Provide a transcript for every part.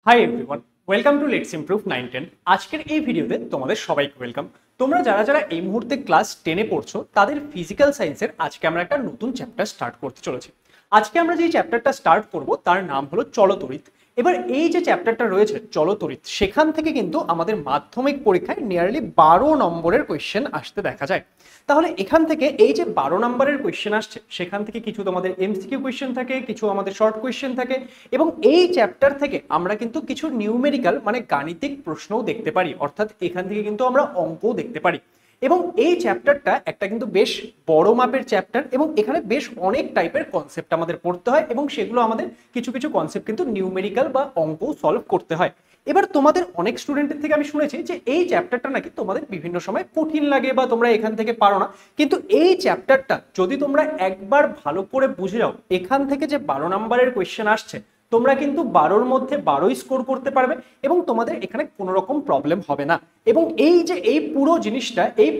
Hi everyone, welcome to let's improve 9-10। আজকের এই ভিডিওতে তোমাদের সবাইকে ওয়েলকাম। তোমরা যারা যারা এই মুহূর্তে ক্লাস 10-এ পড়ছো তাদের ফিজিক্যাল সায়েন্সের আজকে আমরা একটা নতুন চ্যাপ্টার স্টার্ট করতে চলেছি। আজকে আমরা যে চ্যাপ্টারটা স্টার্ট করব তার নাম হলো চলতরিৎ। এবার এই যে চ্যাপ্টারটা রয়েছে চলতরিৎ, সেখান থেকে কিন্তু আমাদের মাধ্যমিক পরীক্ষায় নিয়ারলি 12 নম্বরের কোয়েশ্চেন আসতে দেখা যায়। তাহলে এখান থেকে এই যে 12 নম্বরের কোয়েশ্চেন আসছে সেখান থেকে কিছু তোমাদের এমসিকিউ কোয়েশ্চেন থাকে, কিছু আমাদের শর্ট কোয়েশ্চেন থাকে, এবং এই চ্যাপ্টার থেকে আমরা কিন্তু কিছু নিউমেরিক্যাল মানে গাণিতিক প্রশ্নও দেখতে পারি, অর্থাৎ এখান থেকে কিন্তু আমরা অঙ্কও দেখতে পারি। এবং এই চ্যাপ্টারটা একটা কিন্তু বেশ বড় মাপের চ্যাপ্টার, এবং এখানে বেশ অনেক টাইপের কনসেপ্ট আমাদের পড়তে হয়, এবং সেগুলো আমাদের কিছু কিছু কনসেপ্ট কিন্তু নিউমেরিক্যাল বা অঙ্ক সলভ করতে হয়। এবার তোমাদের অনেক স্টুডেন্টের থেকে আমি শুনেছি যে এই চ্যাপ্টারটা নাকি তোমাদের বিভিন্ন সময় কঠিন লাগে বা তোমরা এখান থেকে পারো না, কিন্তু এই চ্যাপ্টারটা যদি তোমরা একবার ভালো করে বুঝে যাও, এখান থেকে যে 12 নম্বরের কোয়েশ্চেন আসছে তোমরা কিন্তু 12-র মধ্যে 12ই স্কোর করতে পারবে, এবং তোমাদের এখানে কোনো রকম প্রবলেম হবে না। এবং এই যে এই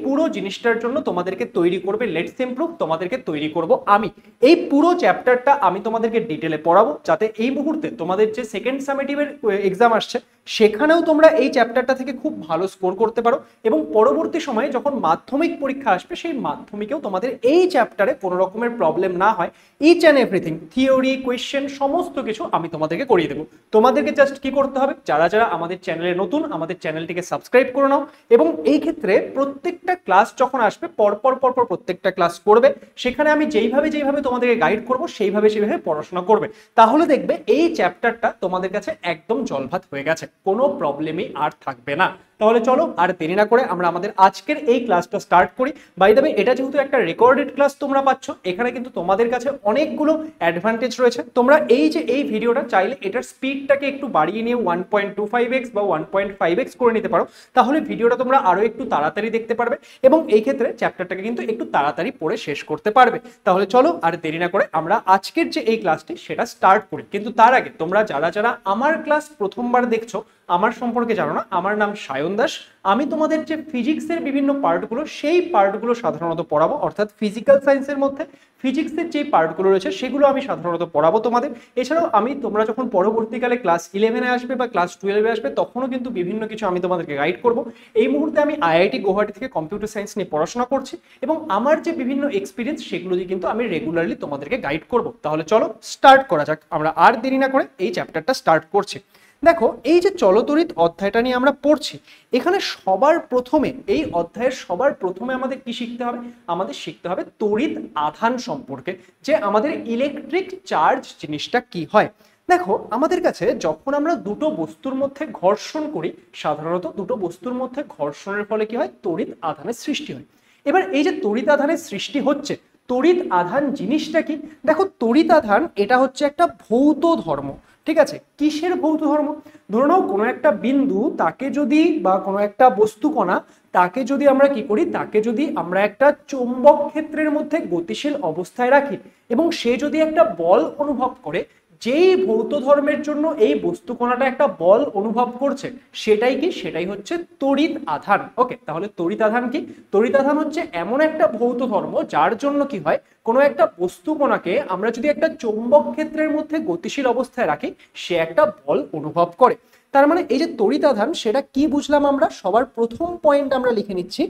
পুরো জিনিসটার জন্য তোমাদেরকে তৈরি করবে লেটস ইমপ্রুভ, তোমাদেরকে তৈরি করব আমি। এই পুরো চ্যাপ্টারটা আমি তোমাদেরকে ডিটেলে পড়াবো, যাতে এই মুহূর্তে তোমাদের যে সেকেন্ড সামেটিভের এক্সাম আসছে সেখানেও তোমরা এই চ্যাপ্টারটা থেকে খুব ভালো স্কোর করতে পারো, এবং পরবর্তী সময়ে যখন মাধ্যমিক পরীক্ষা আসবে সেই মাধ্যমিকেও তোমাদের এই চ্যাপ্টারে কোনো রকমের প্রবলেম না হয়। Each and everything, theory, question, সমস্ত কিছু আমি তোমাদেরকে করিয়ে দেবো। তোমাদেরকে জাস্ট কি করতে হবে, যারা যারা আমাদের চ্যানেলে নতুন, আমাদের চ্যানেলটিকে সাবস্ক্রাইব করে নাও, এবং এই ক্ষেত্রে প্রত্যেকটা ক্লাস যখন আসবে পরপর প্রত্যেকটা ক্লাস করবে, সেখানে আমি যেইভাবে তোমাদেরকে গাইড করব সেইভাবে পড়াশোনা করবে। তাহলে দেখবে এই চ্যাপ্টারটা তোমাদের কাছে একদম জলভাত হয়ে গেছে, কোনো প্রবলেমই আর থাকবে না। তাহলে চলো আর দেরি না করে আমরা আমাদের আজকের এই ক্লাসটা স্টার্ট করি। বাই দ্য ওয়ে, এটা যেহেতু একটা রেকর্ডেড ক্লাস তোমরা পাচ্ছ, এখানে কিন্তু তোমাদের কাছে অনেকগুলো অ্যাডভান্টেজ রয়েছে। তোমরা এই যে এই ভিডিওটা চাইলে এটার স্পিডটাকে একটু বাড়িয়ে নিয়ে 1.25x বা 1.5x করে নিতে পারো, তাহলে ভিডিওটা তোমরা আরো একটু তাড়াতাড়ি দেখতে পারবে, এবং এই ক্ষেত্রে চ্যাপ্টারটাকে কিন্তু একটু তাড়াতাড়ি পড়ে শেষ করতে পারবে। তাহলে চলো আর দেরি না করে আমরা আজকের যে এই ক্লাসটি সেটা স্টার্ট করি। কিন্তু তার আগে তোমরা যারা যারা আমার ক্লাস প্রথমবার দেখছো, আমার সম্পর্কে জানো না, আমার নাম সায়ন দাস। আমি তোমাদের যে ফিজিক্সের বিভিন্ন পার্টগুলো সেই পার্টগুলো সাধারণত পড়াবো, অর্থাৎ ফিজিক্যাল সায়েন্সের মধ্যে ফিজিক্সের যে পার্টগুলো রয়েছে সেগুলো আমি সাধারণত পড়াবো তোমাদের। এছাড়াও আমি তোমরা যখন পরবর্তীকালে ক্লাস 11-এ আসবে বা ক্লাস 12-এ আসবে তখনও কিন্তু বিভিন্ন কিছু আমি তোমাদেরকে গাইড করব। এই মুহূর্তে আমি আইআইটি গুয়াহাটি থেকে কম্পিউটার সায়েন্স নিয়ে পড়াশোনা করছি, এবং আমার যে বিভিন্ন এক্সপিরিয়েন্স সেগুলো দিয়ে কিন্তু আমি রেগুলারলি তোমাদেরকে গাইড করব। তাহলে চলো স্টার্ট করা যাক, আমরা আর দেরি না করে এই চ্যাপ্টারটা স্টার্ট করছি। দেখো, এই যে চলতরিৎ অধ্যায়টা নিয়ে আমরা পড়ছি, এখানে সবার প্রথমে এই অধ্যায়ের সবার প্রথমে আমাদের কি শিখতে হবে, আমাদের শিখতে হবে তড়িৎ আধান সম্পর্কে, যে আমাদের ইলেকট্রিক চার্জ জিনিসটা কি হয়। দেখো, আমাদের কাছে যখন আমরা দুটো বস্তুর মধ্যে ঘর্ষণ করি, সাধারণত দুটো বস্তুর মধ্যে ঘর্ষণের ফলে কি হয়, তড়িৎ আধানের সৃষ্টি হয়। এবার এই যে তড়িৎ আধানের সৃষ্টি হচ্ছে, তড়িৎ আধান জিনিসটা কি? দেখো, তড়িৎ আধান এটা হচ্ছে একটা ভৌত ধর্ম। ঠিক আছে, কিসের ভৌত ধর্ম? ধরে নাও কোনো একটা বিন্দু, তাকে যদি বা কোনো একটা বস্তুকণা, তাকে যদি আমরা কি করি, তাকে যদি আমরা একটা চৌম্বক ক্ষেত্রের মধ্যে গতিশীল অবস্থায় রাখি, এবং সে যদি একটা বল অনুভব করে, যেই ভৌত ধর্মের জন্য এই বস্তুকণাটা একটা বল অনুভব করছে, সেটাই কি, সেটাই হচ্ছে তড়িৎ আধান। ওকে, তাহলে তড়িৎ আধান কি? তড়িৎ আধান হচ্ছে এমন একটা ভৌত ধর্ম যার জন্য কি হয়, কোনো একটা বস্তুকণাকে আমরা যদি একটা চৌম্বক ক্ষেত্রের মধ্যে গতিশীল অবস্থায় রাখি, সে একটা বল অনুভব করে। তার মানে এই যে তড়িৎ আধান, সেটা কি বুঝলাম আমরা? সবার প্রথম পয়েন্ট আমরা লিখে নিচ্ছি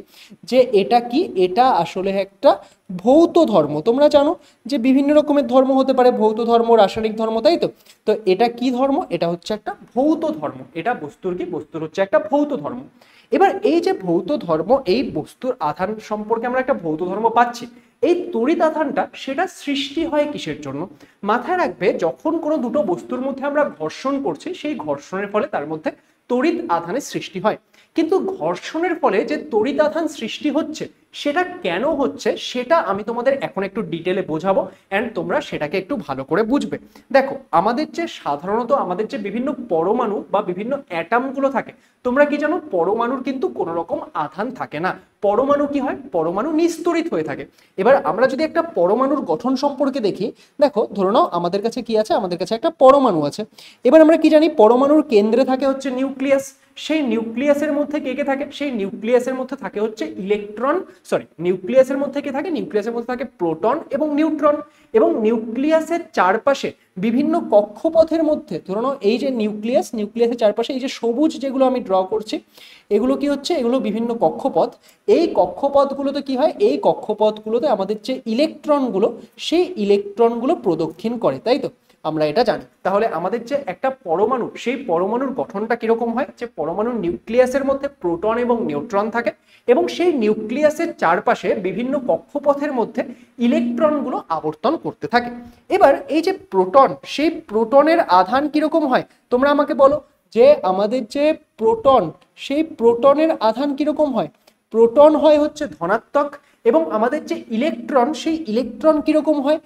যে এটা কি, এটা আসলে একটা ভৌত ধর্ম। তোমরা জানো যে বিভিন্ন রকমের ধর্ম হতে পারে, ভৌত ধর্ম, রাসায়নিক ধর্ম, তাই তো? তো এটা কি ধর্ম? এটা হচ্ছে একটা ভৌত ধর্ম। এটা বস্তুর কি, বস্তুর হচ্ছে একটা ভৌত ধর্ম। এবার এই যে ভৌত ধর্ম, এই বস্তুর আধান সম্পর্কে আমরা একটা ভৌত ধর্ম পাচ্ছি। এই তড়িৎ আধানটা সেটা সৃষ্টি হয় কিসের জন্য? মাথায় রাখবে, যখন কোনো দুটো বস্তুর মধ্যে আমরা ঘর্ষণ করছি, সেই ঘর্ষণের ফলে তার মধ্যে তড়িৎ আধানের সৃষ্টি হয়। কিন্তু ঘর্ষণের ফলে যে তড়িৎ আধান সৃষ্টি হচ্ছে, সেটা কেন হচ্ছে সেটা আমি তোমাদের এখন একটু ডিটেলে বোঝাবো, অ্যান্ড তোমরা সেটাকে একটু ভালো করে বুঝবে। দেখো, আমাদের যে সাধারণত আমাদের যে বিভিন্ন পরমাণু বা বিভিন্ন অ্যাটমগুলো থাকে, তোমরা কি জানো, পরমাণুর কিন্তু কোনো রকম আধান থাকে না। পরমাণু কি হয়, পরমাণু নিস্তড়িত হয়ে থাকে। এবার আমরা যদি একটা পরমাণুর গঠন সম্পর্কে দেখি, দেখো ধরে নাও আমাদের কাছে কি আছে, আমাদের কাছে একটা পরমাণু আছে। এবার আমরা কি জানি, পরমাণুর কেন্দ্রে থাকে হচ্ছে নিউক্লিয়াস, সেই নিউক্লিয়াসের মধ্যে কে কে থাকে? সেই নিউক্লিয়াসের মধ্যে থাকে হচ্ছে ইলেকট্রন, সরি নিউক্লিয়াসের মধ্যে কে থাকে? নিউক্লিয়াসের মধ্যে থাকে প্রোটন এবং নিউট্রন। এবং নিউক্লিয়াসের চারপাশে বিভিন্ন কক্ষপথের মধ্যে, ধরো নাও এই যে নিউক্লিয়াসের চারপাশে এই যে সবুজ যেগুলো আমি ড্র করছি, এগুলো কি হচ্ছে? এগুলো বিভিন্ন কক্ষপথ। এই কক্ষপথগুলোতে কি হয়? এই কক্ষপথগুলোতে আমাদের যে ইলেকট্রনগুলো, সেই ইলেকট্রনগুলো প্রদক্ষিণ করে, তাই তো? আমরা এটা জানি। তাহলে আমাদের যে একটা পরমাণু, সেই পরমাণুর গঠনটা কিরকম হয়? যে পরমাণুর নিউক্লিয়াসের মধ্যে প্রোটন এবং নিউট্রন থাকে এবং সেই নিউক্লিয়াসের চারপাশে বিভিন্ন কক্ষপথের মধ্যে ইলেকট্রনগুলো আবর্তন করতে থাকে। এবার এই যে প্রোটন, সেই প্রোটনের আধান কিরকম হয় তোমরা আমাকে বলো। যে আমাদের যে প্রোটন, সেই প্রোটনের আধান কিরকম হয়? প্রোটন হয় হচ্ছে ধনাত্মক এবং আমাদের যে ইলেকট্রন, সেই ইলেকট্রন কিরকম হয়?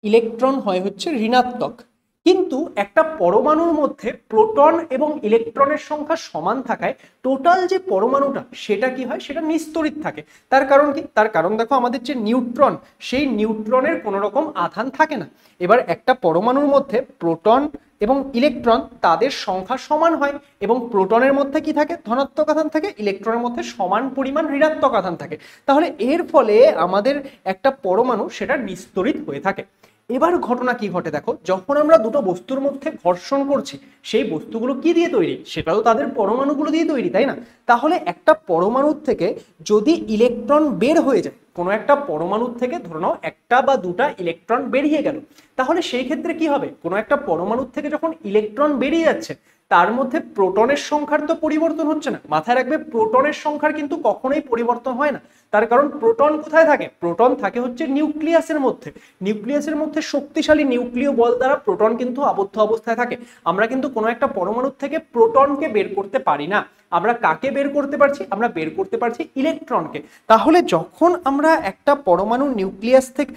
ইলেকট্রন হয় হচ্ছে ঋণাত্মক। কিন্তু একটা পরমাণুর মধ্যে প্রোটন এবং ইলেকট্রনের সংখ্যা সমান থাকায় টোটাল যে পরমাণুটা সেটা কি হয়? সেটা নিস্তড়িত থাকে। তার কারণ কি? তার কারণ দেখো, আমাদের যে নিউট্রন, সেই নিউট্রনের কোনো রকম আধান থাকে না। এবার একটা পরমাণুর মধ্যে প্রোটন এবং ইলেকট্রন তাদের সংখ্যা সমান হয় এবং প্রোটনের মধ্যে কি থাকে? ধনাত্মক আধান থাকে, ইলেকট্রনের মধ্যে সমান পরিমাণ ঋণাত্মক আধান থাকে। তাহলে এর ফলে আমাদের একটা পরমাণু সেটা নিস্তড়িত হয়ে থাকে। এবার ঘটনা কি ঘটে দেখো, যখন আমরা দুটো বস্তুর মধ্যে ঘর্ষণ করছি, সেই বস্তুগুলো কি দিয়ে তৈরি? সেটাও তাদের পরমাণুগুলো দিয়ে তৈরি, তাই না? তাহলে একটা পরমাণুর থেকে যদি ইলেকট্রন বের হয়ে যায়, কোনো একটা পরমাণুর থেকে ধরে নাও একটা বা দুটা ইলেকট্রন বেরিয়ে গেল, তাহলে সেই ক্ষেত্রে কি হবে? কোনো একটা পরমাণুর থেকে যখন ইলেকট্রন বেরিয়ে যাচ্ছে, তার মধ্যে প্রোটনের সংখ্যার তো পরিবর্তন হচ্ছে না। মাথায় রাখবে, প্রোটনের সংখ্যার কিন্তু কখনোই পরিবর্তন হয় না। তার কারণ প্রোটন কোথায় থাকে? প্রোটন থাকে হচ্ছে নিউক্লিয়াসের মধ্যে। নিউক্লিয়াসের মধ্যে শক্তিশালী নিউক্লিয় বল দ্বারা প্রোটন কিন্তু আবদ্ধ অবস্থায় থাকে। আমরা কিন্তু কোনো একটা পরমাণুর থেকে প্রোটনকে বের করতে পারি না। আমরা কাকে বের করতে পারছি? আমরা বের করতে পারছি ইলেকট্রনকে। তাহলে যখন আমরা একটা পরমাণুর নিউক্লিয়াস থেকে,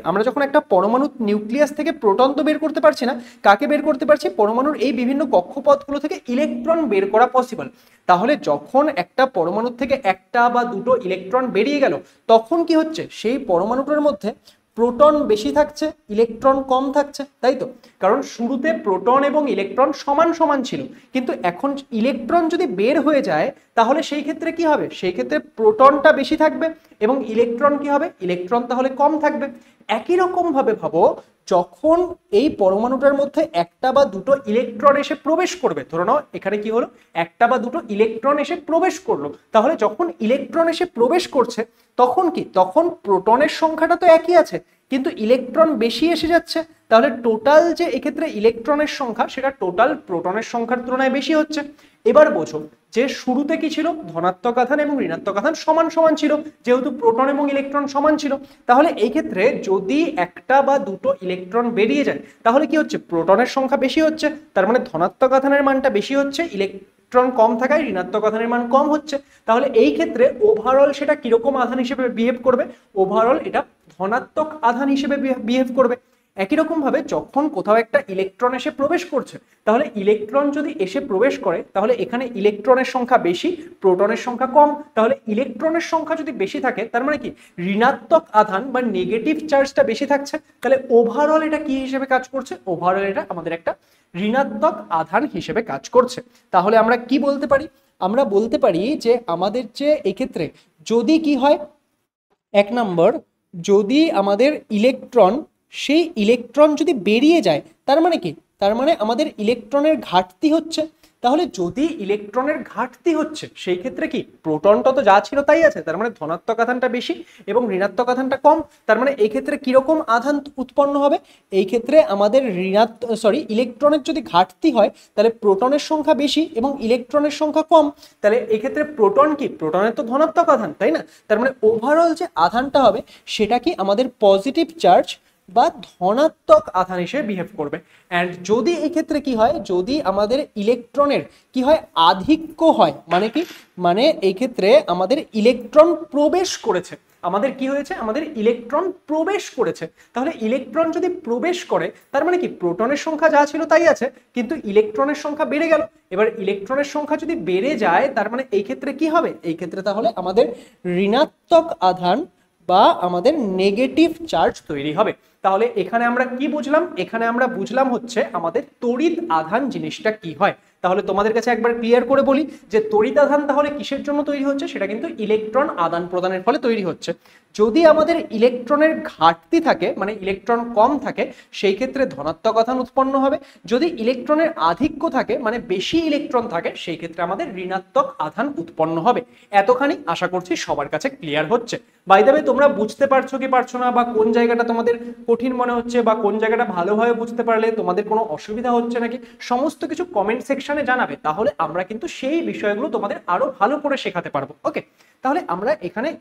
আমরা যখন একটা পরমাণুর নিউক্লিয়াস থেকে প্রোটন তো বের করতে পারছি না, কাকে বের করতে পারছি? পরমাণুর এই বিভিন্ন কক্ষপথগুলো থেকে ইলেকট্রন বের করা পসিবল। তাহলে যখন একটা পরমাণুর থেকে একটা বা দুটো ইলেকট্রন বেরিয়ে গেল, তখন কি হচ্ছে? সেই পরমাণুটার মধ্যে প্রোটন বেশি থাকছে, ইলেকট্রন কম থাকছে, তাই তো? কারণ শুরুতে প্রোটন এবং ইলেকট্রন সমান সমান ছিল, কিন্তু এখন ইলেকট্রন যদি বের হয়ে যায়, তাহলে সেই ক্ষেত্রে কি হবে? সেই ক্ষেত্রে প্রোটনটা বেশি থাকবে এবং ইলেকট্রন কি হবে? ইলেকট্রন তাহলে কম থাকবে। একই রকম ভাবে ভাবো, যখন এই পরমাণুটার মধ্যে একটা বা দুটো ইলেকট্রন এসে প্রবেশ করবে, ধরে নাও এখানে কি হলো? একটা বা দুটো ইলেকট্রন এসে প্রবেশ করলো। তাহলে যখন ইলেকট্রন এসে প্রবেশ করছে, তখন কি? তখন প্রোটনের সংখ্যাটা তো একই আছে, কিন্তু ইলেকট্রন বেশি এসে যাচ্ছে। তাহলে টোটাল যে এক্ষেত্রে ইলেকট্রনের সংখ্যা, সেটা টোটাল প্রোটনের সংখ্যার তুলনায় বেশি হচ্ছে। এবার বোঝো যে শুরুতে কি ছিল? ধনাত্মক আধান এবং ঋণাত্মক আধান সমান সমান ছিল, যেহেতু প্রোটন এবং ইলেকট্রন সমান ছিল। তাহলে এই ক্ষেত্রে যদি একটা বা দুটো ইলেকট্রন বেরিয়ে যায়, তাহলে কি হচ্ছে? প্রোটনের সংখ্যা বেশি হচ্ছে, তার মানে ধনাত্মক আধানের মানটা বেশি হচ্ছে, ইলেকট্রন কম থাকায় ঋণাত্মক আধানের মান কম হচ্ছে। তাহলে এই ক্ষেত্রে ওভারঅল সেটা কিরকম আধান হিসেবে বিহেভ করবে? ওভারঅল এটা ধনাত্মক আধান হিসেবে বিহেভ করবে। একই রকম ভাবে যখন কোথাও একটা ইলেকট্রন এসে প্রবেশ করছে, তাহলে ইলেকট্রন যদি এসে প্রবেশ করে, তাহলে এখানে ইলেকট্রনের সংখ্যা বেশি, প্রোটনের সংখ্যা কম। তাহলে ইলেকট্রনের সংখ্যা যদি বেশি থাকে, তার মানে কি? ঋণাত্মক আধান বা নেগেটিভ চার্জটা বেশি থাকছে। তাহলে ওভারঅল এটা কি হিসেবে কাজ করছে? ওভারঅল এটা আমাদের একটা ঋণাত্মক আধান হিসেবে কাজ করছে। তাহলে আমরা কি বলতে পারি? আমরা বলতে পারি যে আমাদের যে এক্ষেত্রে যদি কি হয়, এক নম্বর, যদি আমাদের ইলেকট্রন, সেই ইলেকট্রন যদি বেরিয়ে যায়, তার মানে কি? তার মানে আমাদের ইলেকট্রনের ঘাটতি হচ্ছে। তাহলে যদি ইলেকট্রনের ঘাটতি হচ্ছে, সেই ক্ষেত্রে কি? প্রোটনটা তো যা ছিল তাই আছে, তার মানে ধনাত্মক আধানটা বেশি এবং ঋণাত্মক আধানটা কম। তার মানে এই ক্ষেত্রে কিরকম আধান উৎপন্ন হবে? এই ক্ষেত্রে আমাদের ইলেকট্রনের যদি ঘাটতি হয়, তাহলে প্রোটনের সংখ্যা বেশি এবং ইলেকট্রনের সংখ্যা কম। তাহলে এই ক্ষেত্রে প্রোটন কি? প্রোটনের তো ধনাত্মক আধান, তাই না? তার মানে ওভারঅল যে আধানটা হবে, সেটা কি? আমাদের পজিটিভ চার্জ বা ধনাত্মক আধান হিসেবে বিহেভ করবে। অ্যান্ড যদি এই ক্ষেত্রে কি হয়? যদি আমাদের ইলেকট্রনের কি হয়? আধিক্য হয়, মানে কি? মানে এই ক্ষেত্রে আমাদের ইলেকট্রন প্রবেশ করেছে, আমাদের কি হয়েছে? আমাদের ইলেকট্রন প্রবেশ করেছে। তাহলে ইলেকট্রন যদি প্রবেশ করে, তার মানে কি? প্রোটনের সংখ্যা যা ছিল তাই আছে, কিন্তু ইলেকট্রনের সংখ্যা বেড়ে গেল। এবার ইলেকট্রনের সংখ্যা যদি বেড়ে যায়, তার মানে এই ক্ষেত্রে কি হবে? এই ক্ষেত্রে তাহলে আমাদের ঋণাত্মক আধান বা আমাদের নেগেটিভ চার্জ তৈরি হবে। তাহলে এখানে আমরা কি বুঝলাম? এখানে আমরা বুঝলাম হচ্ছে আমাদের তড়িৎ আধান জিনিসটা কি হয়। তাহলে তোমাদের কাছে একবার ক্লিয়ার করে বলি যে তড়িৎ আধান তাহলে কিসের জন্য তৈরি হচ্ছে, সেটা কিন্তু ইলেকট্রন আদান প্রদানের ফলে তৈরি হচ্ছে। যদি আমাদের ইলেকট্রনের ঘাটতি থাকে, মানে ইলেকট্রন কম থাকে, সেই ক্ষেত্রে ধনাত্মক আধান উৎপন্ন হবে। যদি ইলেকট্রনের আধিক্য থাকে, মানে বেশি ইলেকট্রন থাকে, সেই ক্ষেত্রে আমাদের ঋণাত্মক আধান উৎপন্ন হবে। এতখানি আশা করছি সবার কাছে ক্লিয়ার হচ্ছে। বাই দ্য ওয়ে, তোমরা বুঝতে পারছো কি পারছো না, বা কোন জায়গাটা তোমাদের কঠিন মনে হচ্ছে, বা কোন জায়গাটা ভালোভাবে বুঝতে পারলে তোমাদের কোনো অসুবিধা হচ্ছে নাকি, সমস্ত কিছু কমেন্ট সেকশনে জানাবে। তাহলে আমরা কিন্তু সেই বিষয়গুলো তোমাদের আরো ভালো করে শেখাতে পারবো। ওকে, তাহলে আমরা এখানে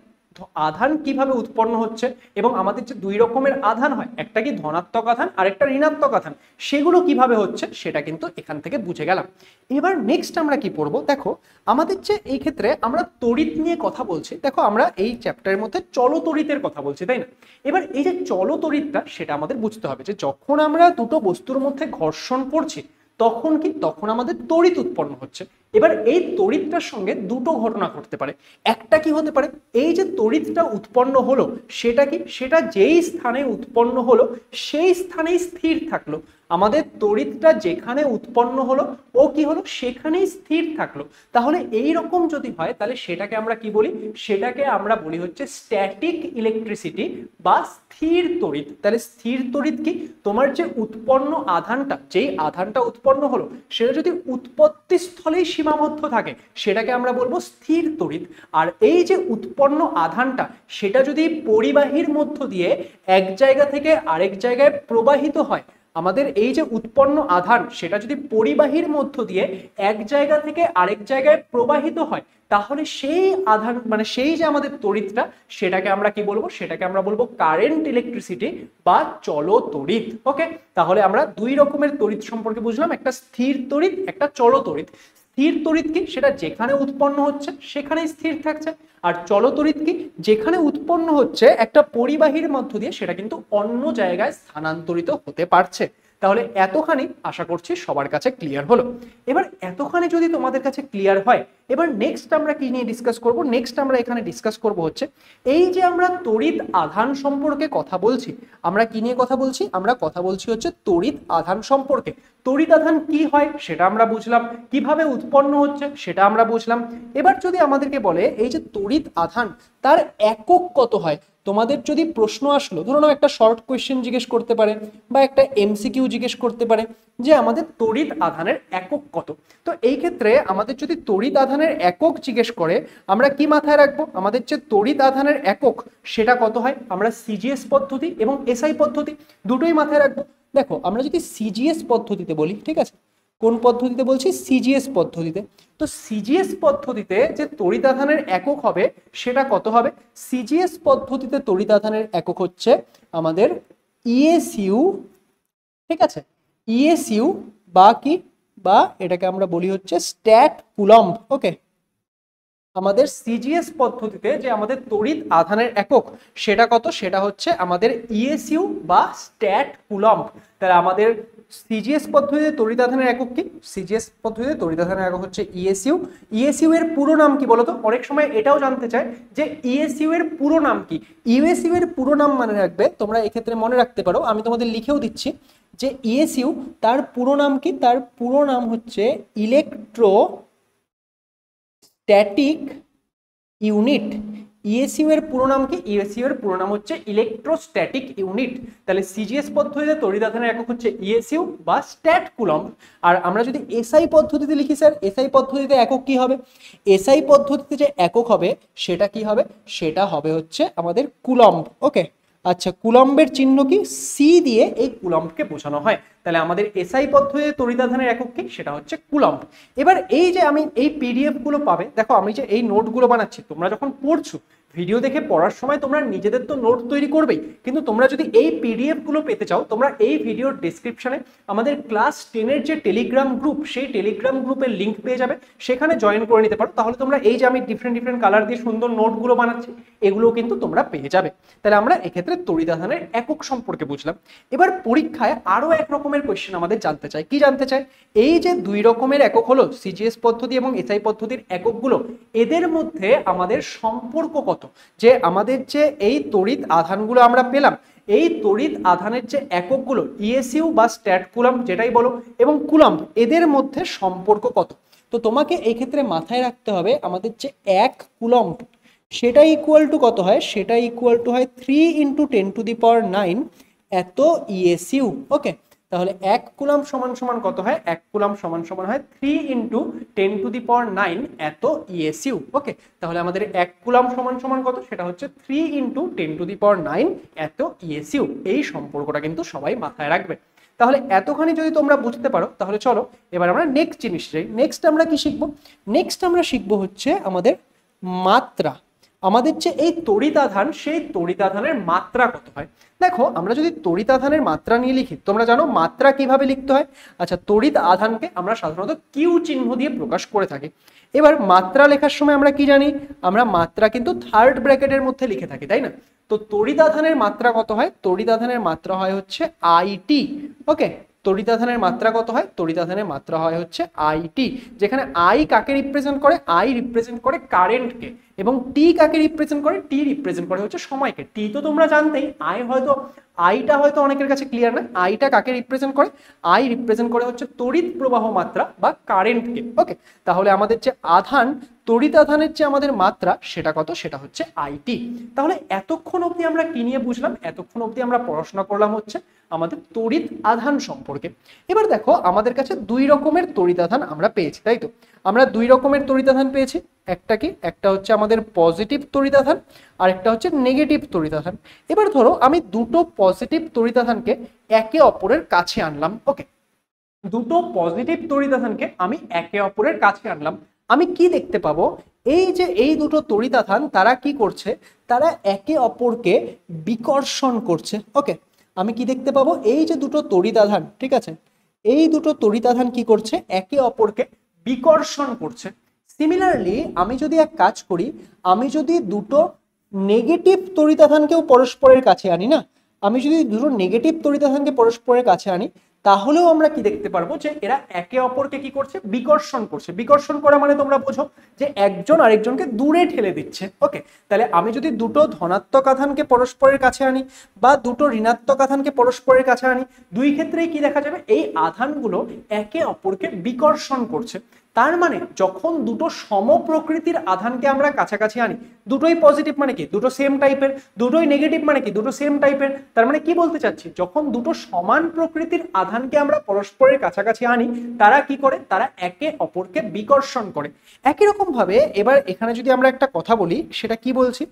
আধান কিভাবে উৎপন্ন হচ্ছে এবং আমাদের যে দুই রকমের আধান হয়, একটা কি ধনাত্মক আধান আর একটা ঋণাত্মক আধান, সেগুলো কিভাবে হচ্ছে সেটা কিন্তু এখান থেকে বুঝে গেলাম। এবার নেক্সট আমরা কি পড়বো, দেখো আমাদের যে এই ক্ষেত্রে আমরা তড়িৎ নিয়ে কথা বলছি। দেখো আমরা এই চ্যাপ্টারের মধ্যে চলতড়িতের কথা বলছি, তাই না? এবার এই যে চলতড়িৎটা, সেটা আমাদের বুঝতে হবে যে যখন আমরা দুটো বস্তুর মধ্যে ঘর্ষণ করছি, তখন কি, তখন আমাদের তড়িৎ উৎপন্ন হচ্ছে। এবার এই তড়িৎটার সঙ্গে দুটো ঘটনা ঘটতে পারে। একটা কি হতে পারে, এই যে তড়িৎটা উৎপন্ন হলো, সেটা কি, সেটা যেই স্থানে উৎপন্ন হলো সেই স্থানেই স্থির থাকলো। আমাদের তড়িৎটা যেখানে উৎপন্ন হলো ও কি হলো, সেখানেই স্থির থাকলো। তাহলে এই রকম যদি হয়, তাহলে সেটাকে আমরা কি বলি, সেটাকে আমরা বলি হচ্ছে স্ট্যাটিক ইলেকট্রিসিটি বা স্থির তড়িৎ। তাহলে স্থির তড়িৎ কি, তোমার যে উৎপন্ন আধানটা, যেই আধানটা উৎপন্ন হলো, সেটা যদি উৎপত্তি স্থলেই সীমাবদ্ধ থাকে, সেটাকে আমরা বলবো স্থির তড়িৎ। আর এই যে উৎপন্ন আধানটা, সেটা যদি পরিবাহীর মধ্য দিয়ে এক জায়গা থেকে আরেক জায়গায় প্রবাহিত হয়, আমাদের এই যে উৎপন্ন আধান, সেটা যদি পরিবাহীর মধ্য দিয়ে এক জায়গা থেকে আরেক জায়গায় প্রবাহিত হয়, তাহলে সেই আধান, মানে সেই যে আমাদের তড়িৎটা, সেটাকে আমরা কি বলবো, সেটাকে আমরা বলবো কারেন্ট ইলেকট্রিসিটি বা চলতড়িৎ। ওকে, তাহলে আমরা দুই রকমের তড়িৎ সম্পর্কে বুঝলাম, একটা স্থির তড়িৎ, একটা চলতড়িৎ। স্থির তড়িৎ কি, সেটা যেখানে উৎপন্ন হচ্ছে সেখানেই স্থির থাকছে। আর চলতড়িৎ কি, যেখানে উৎপন্ন হচ্ছে একটা পরিবাহীর মধ্য দিয়ে, সেটা কিন্তু অন্য জায়গায় স্থানান্তরিত হতে পারছে। তাহলে এতখানি আশা করছি সবার কাছে ক্লিয়ার হলো। এবার এতখানি যদি তোমাদের কাছে ক্লিয়ার হয়, এবার নেক্সট আমরা কি নিয়ে ডিসকাস করব, নেক্সট আমরা এখানে ডিসকাস করব হচ্ছে এই যে আমরা তড়িৎ আধান সম্পর্কে কথা বলছি। আমরা কি নিয়ে কথা বলছি, আমরা কথা বলছি হচ্ছে তড়িৎ আধান সম্পর্কে। তড়িৎ আধান কি হয় সেটা আমরা বুঝলাম, কিভাবে উৎপন্ন হচ্ছে সেটা আমরা বুঝলাম। এবার যদি আমাদেরকে বলে এই যে তড়িৎ আধান, তার একক কত হয়, তোমাদের যদি প্রশ্ন আসলো, ধরো একটা শর্ট কোয়েশ্চেন জিজ্ঞেস করতে পারে বা একটা এমসিকিউ জিজ্ঞেস করতে পারে যে আমাদের তড়িৎ আধানের একক কত, তো এই ক্ষেত্রে আমাদের যদি তড়িৎ আধানের একক জিজ্ঞেস করে, আমরা কি মাথায় রাখবো, আমাদের যে তড়িৎ আধানের একক সেটা কত হয়, আমরা সিজিএস পদ্ধতি এবং এসআই পদ্ধতি দুটোই মাথায় রাখবো। দেখো আমরা যদি সিজিএস পদ্ধতিতে বলি, ঠিক আছে, কোন পদ্ধতিতে বলছি, সিজিএস পদ্ধতিতে। তো সিজিএস পদ্ধতিতে যে তড়িৎ আধানের একক হবে সেটা কত হবে, সিজিএস পদ্ধতিতে তড়িৎ আধানের একক হচ্ছে আমাদের ইএসইউ, ঠিক আছে, ইএসইউ বা কি, বা এটাকে আমরা বলি হচ্ছে স্ট্যাট কুলম্ব। ওকে, আমাদের সিজিএস পদ্ধতিতে যে আমাদের তড়িৎ আধানের একক সেটা কত, সেটা হচ্ছে আমাদের ইএসইউ বা স্ট্যাট কুলম্ব। তাহলে আমাদের সিজিএস পদ্ধতিতে তড়িৎ আধানের একক কি, সিজিএস পদ্ধতিতে তড়িৎ আধানের একক হচ্ছে ইএসইউ। ইএসইউ এর পুরো নাম কি বলতো, অনেক সময় এটাও জানতে চায় যে ইএসইউ এর পুরো নাম কি। ইএসইউ এর পুরো নাম মনে রাখবে তোমরা, এক্ষেত্রে মনে রাখতে পারো, আমি তোমাদের লিখেও দিচ্ছি যে ইএসইউ তার পুরো নাম কি, তার পুরো নাম হচ্ছে ইলেকট্রোস্ট্যাটিক ইউনিট। ইএসইউ এর পুরো নাম কি, ইএসইউ এর পুরো নাম হচ্ছে ইলেকট্রোস্ট্যাটিক ইউনিট। তাহলে সিজিএস পদ্ধতিতে তড়িৎ আধানের একক হচ্ছে ইএসইউ বা স্ট্যাট কুলম্ব। আর আমরা যদি এসআই পদ্ধতিতে লিখি স্যার, এসআই পদ্ধতিতে একক কি হবে, এসআই পদ্ধতিতে যে একক হবে সেটা কি হবে, সেটা হবে হচ্ছে আমাদের কুলম্ব। ওকে, আচ্ছা, কুলম্বের চিহ্ন কি, সি দিয়ে এই কুলম্বকে বোঝানো হয়। তাহলে আমাদের এসআই পদ্ধতিতে তড়িৎ আধানের একক কি, সেটা হচ্ছে কুলম্ব। এবার এই যে আমি এই পিডিএফ গুলো পাবে, দেখো আমি যে এই নোটগুলো বানাচ্ছি, তোমরা যখন পড়ছো, ভিডিও দেখে পড়ার সময় তোমরা নিজেদের তো নোট তৈরি করবেই, কিন্তু তোমরা যদি এই পিডিএফ গুলো পেতে চাও, তোমরা এই ভিডিওর ডেসক্রিপশনে আমাদের ক্লাস 10-এর যে টেলিগ্রাম গ্রুপ, সেই টেলিগ্রাম গ্রুপের লিঙ্ক পেয়ে যাবে, সেখানে জয়েন করে নিতে পারো। তাহলে তোমরা এই যে আমি ডিফারেন্ট কালার দিয়ে সুন্দর নোটগুলো বানাচ্ছি, এগুলো কিন্তু তোমরা পেয়ে যাবে। তাহলে আমরা এক্ষেত্রে তড়িৎ আধানের একক সম্পর্কে বুঝলাম। এবার পরীক্ষায় আরো এক রকমের রকমের কোয়েশ্চেন আমাদের জানতে চায়। কি জানতে চায়? এই যে দুই রকমের একক হলো সিজিএস পদ্ধতি এবং এসআই পদ্ধতির এককগুলো, এদের মধ্যে আমাদের সম্পর্ক কত, যে আমাদের যে এই তড়িৎ আধানগুলো আমরা পেলাম, এই তড়িৎ আধানের যে এককগুলো ইএসইউ বা স্ট্যাট কুলাম্ব যেটাই বলো এবং কুলাম্ব, এদের মধ্যে সম্পর্ক কত। তো তোমাকে এই ক্ষেত্রে মাথায় রাখতে হবে আমাদের যে 1 কুলম্ব সেটা ইকুয়াল টু কত হয়, সেটা ইকুয়াল টু হয় 3 × 10⁹ এত ইএসইউ। ওকে, তাহলে 1 কুলম্ব সমান সমান কত হয়, 1 কুলম্ব সমান সমান হয় 3 × 10⁹ এত ইএসইউ। ওকে, তাহলে আমাদের 1 কুলম্ব সমান সমান কত, সেটা হচ্ছে 3 × 10⁹ এত ইএসইউ। এই সম্পর্কটা কিন্তু সবাই মাথায় রাখবে। তাহলে এতখানি যদি তোমরা বুঝতে পারো, তাহলে চলো এবার আমরা নেক্সট জিনিস যাই। নেক্সট আমরা কি শিখবো? নেক্সট আমরা শিখবো হচ্ছে আমাদের মাত্রা। আমাদের যে এই তড়িৎ আধান, সেই তড়িৎ আধানের মাত্রা কত হয়। দেখো, আমরা যদি তড়িৎ আধানের মাত্রা নিয়ে লিখি, তোমরা জানো মাত্রা কিভাবে লিখতে হয়। আচ্ছা, তড়িৎ আধানকে আমরা সাধারণত কিউ চিহ্ন দিয়ে প্রকাশ করে থাকি। এবার মাত্রা লেখার সময় আমরা কি জানি, আমরা মাত্রা কিন্তু থার্ড ব্র্যাকেটের মধ্যে লিখে থাকি, তাই না? তো তড়িৎ আধানের মাত্রা কত হয়? তড়িৎ আধানের মাত্রা হয় হচ্ছে আইটি। ওকে, তড়িৎ আধানের মাত্রা কত হয়? তড়িৎ আধানের মাত্রা হয় হচ্ছে আইটি, যেখানে আই কাকে রিপ্রেজেন্ট করে? আই রিপ্রেজেন্ট করে কারেন্টকে, এবং টি কাকে রিপ্রেজেন্ট করে? টি রিপ্রেজেন্ট করে হচ্ছে সময়কে। টি তো তোমরা জানতেই, আইটা হয়তো অনেকের কাছে ক্লিয়ার না। আইটা কাকে রিপ্রেজেন্ট করে? আই রিপ্রেজেন্ট করে হচ্ছে তড়িৎ প্রবাহ মাত্রা বা কারেন্টকে। ওকে, তাহলে আমাদের যে আধান, তড়িৎ আধানের যে আমাদের মাত্রা, সেটা কত? সেটা হচ্ছে আইটি। তাহলে এতক্ষণ অবধি আমরা কি নিয়ে বুঝলাম? এতক্ষণ অবধি আমরা পড়াশোনা করলাম হচ্ছে আমাদের তড়িৎ আধান সম্পর্কে। এবার দেখো, আমাদের কাছে দুই রকমের তড়িৎ আধান আমরা পেয়েছি, তাই তো? আমরা দুই রকমের তড়িৎ আধান পেয়েছি। একটা কি? একটা হচ্ছে আমাদের পজিটিভ তড়িৎ আধান, আর একটা হচ্ছে নেগেটিভ তড়িৎ আধান। এবার ধরো আমি দুটো পজিটিভ তড়িৎ আধানকে একে অপরের কাছে আনলাম। ওকে, দুটো পজিটিভ তড়িৎ আধানকে আমি একে অপরের কাছে আনলাম। আমি কি দেখতে পাবো? এই যে এই দুটো তড়িৎ আধান, তারা কি করছে? তারা একে অপরকে বিকর্ষণ করছে। ওকে, আমি কি দেখতে পাবো? এই যে দুটো তড়িৎ আধান, ঠিক আছে, এই দুটো তড়িৎ আধান কি করছে? একে অপরকে বিকর্ষণ করছে। সিমিলারলি আমি যদি এক কাজ করি, আমি যদি দুটো নেগেটিভ তড়িৎ আধানকেও পরস্পরের কাছে আনি না, আমি যদি দুটো নেগেটিভ তড়িৎ আধানকে পরস্পরের কাছে আনি, তাহলেও আমরা কি দেখতে পারবো? যে এরা একে অপরকে কি করছে? বিকর্ষণ করছে। বিকর্ষণ করা মানে তোমরা বোঝো যে একজন আরেকজনকে দূরে ঠেলে দিচ্ছে। ওকে, তাহলে আমি যদি দুটো ধনাত্মক আধানকে পরস্পরের কাছে আনি বা দুটো ঋণাত্মক আধানকে পরস্পরের কাছে আনি, দুই ক্ষেত্রেই কি দেখা যাবে? এই আধানগুলো একে অপরকে বিকর্ষণ করছে। তার মানে যখন দুটো সম প্রকৃতির আধানকে আমরা কাছাকাছি আনি, দুটোই পজিটিভ মানে কি? দুটো সেম টাইপের। দুটোই নেগেটিভ মানে কি? দুটো সেম টাইপের। তার মানে কি বলতে চাচ্ছি? যখন দুটো সমান প্রকৃতির আধানকে আমরা পরস্পরের কাছাকাছি আনি, তারা কি করে? তারা একে অপরকে বিকর্ষণ করে। একই রকম ভাবে এবার এখানে যদি আমরা একটা কথা বলি, সেটা কি বলছি?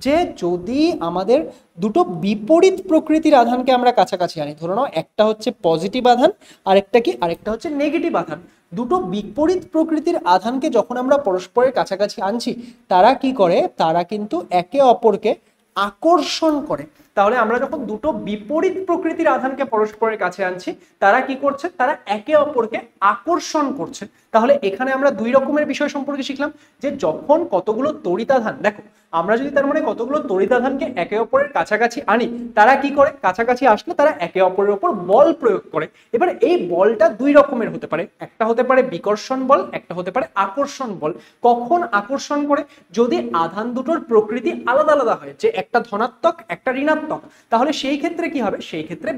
যে যদি আমাদের দুটো বিপরীত প্রকৃতির আধানকে আমরা কাছাকাছি আনি, ধরে নাও একটা হচ্ছে পজিটিভ আধান, আরেকটা কি? আরেকটা হচ্ছে নেগেটিভ আধান। দুটো বিপরীত প্রকৃতির আধানকে যখন আমরা পরস্পরের কাছাকাছি আনছি, তারা কি করে? তারা কিন্তু একে অপরকে আকর্ষণ করে। তাহলে আমরা যখন দুটো বিপরীত প্রকৃতির আধানকে পরস্পরের কাছে আনছি, তারা কি করছে? তারা একে অপরকে আকর্ষণ করছে। তাহলে এখানে আমরা দুই রকমের বিষয় সম্পর্কে শিখলাম, যে যখন কতগুলো তড়িৎ আধান, দেখো আমরা যদি তার মানে কতগুলো তড়িৎ আধানকে একে অপরের কাছাকাছি আনি, তারা কি করে? কাছাকাছি আসলে তারা একে অপরের উপর বল প্রয়োগ করে। এবার এই বলটা দুই রকমের হতে পারে, একটা হতে পারে বিকর্ষণ বল, একটা হতে পারে আকর্ষণ বল। কখন আকর্ষণ করে? যদি আধান দুটোর প্রকৃতি আলাদা আলাদা হয়, যে একটা ধনাত্মক একটা ঋণাত্মক, তাহলে সেই ক্ষেত্রে কি হবে? সেই ক্ষেত্রে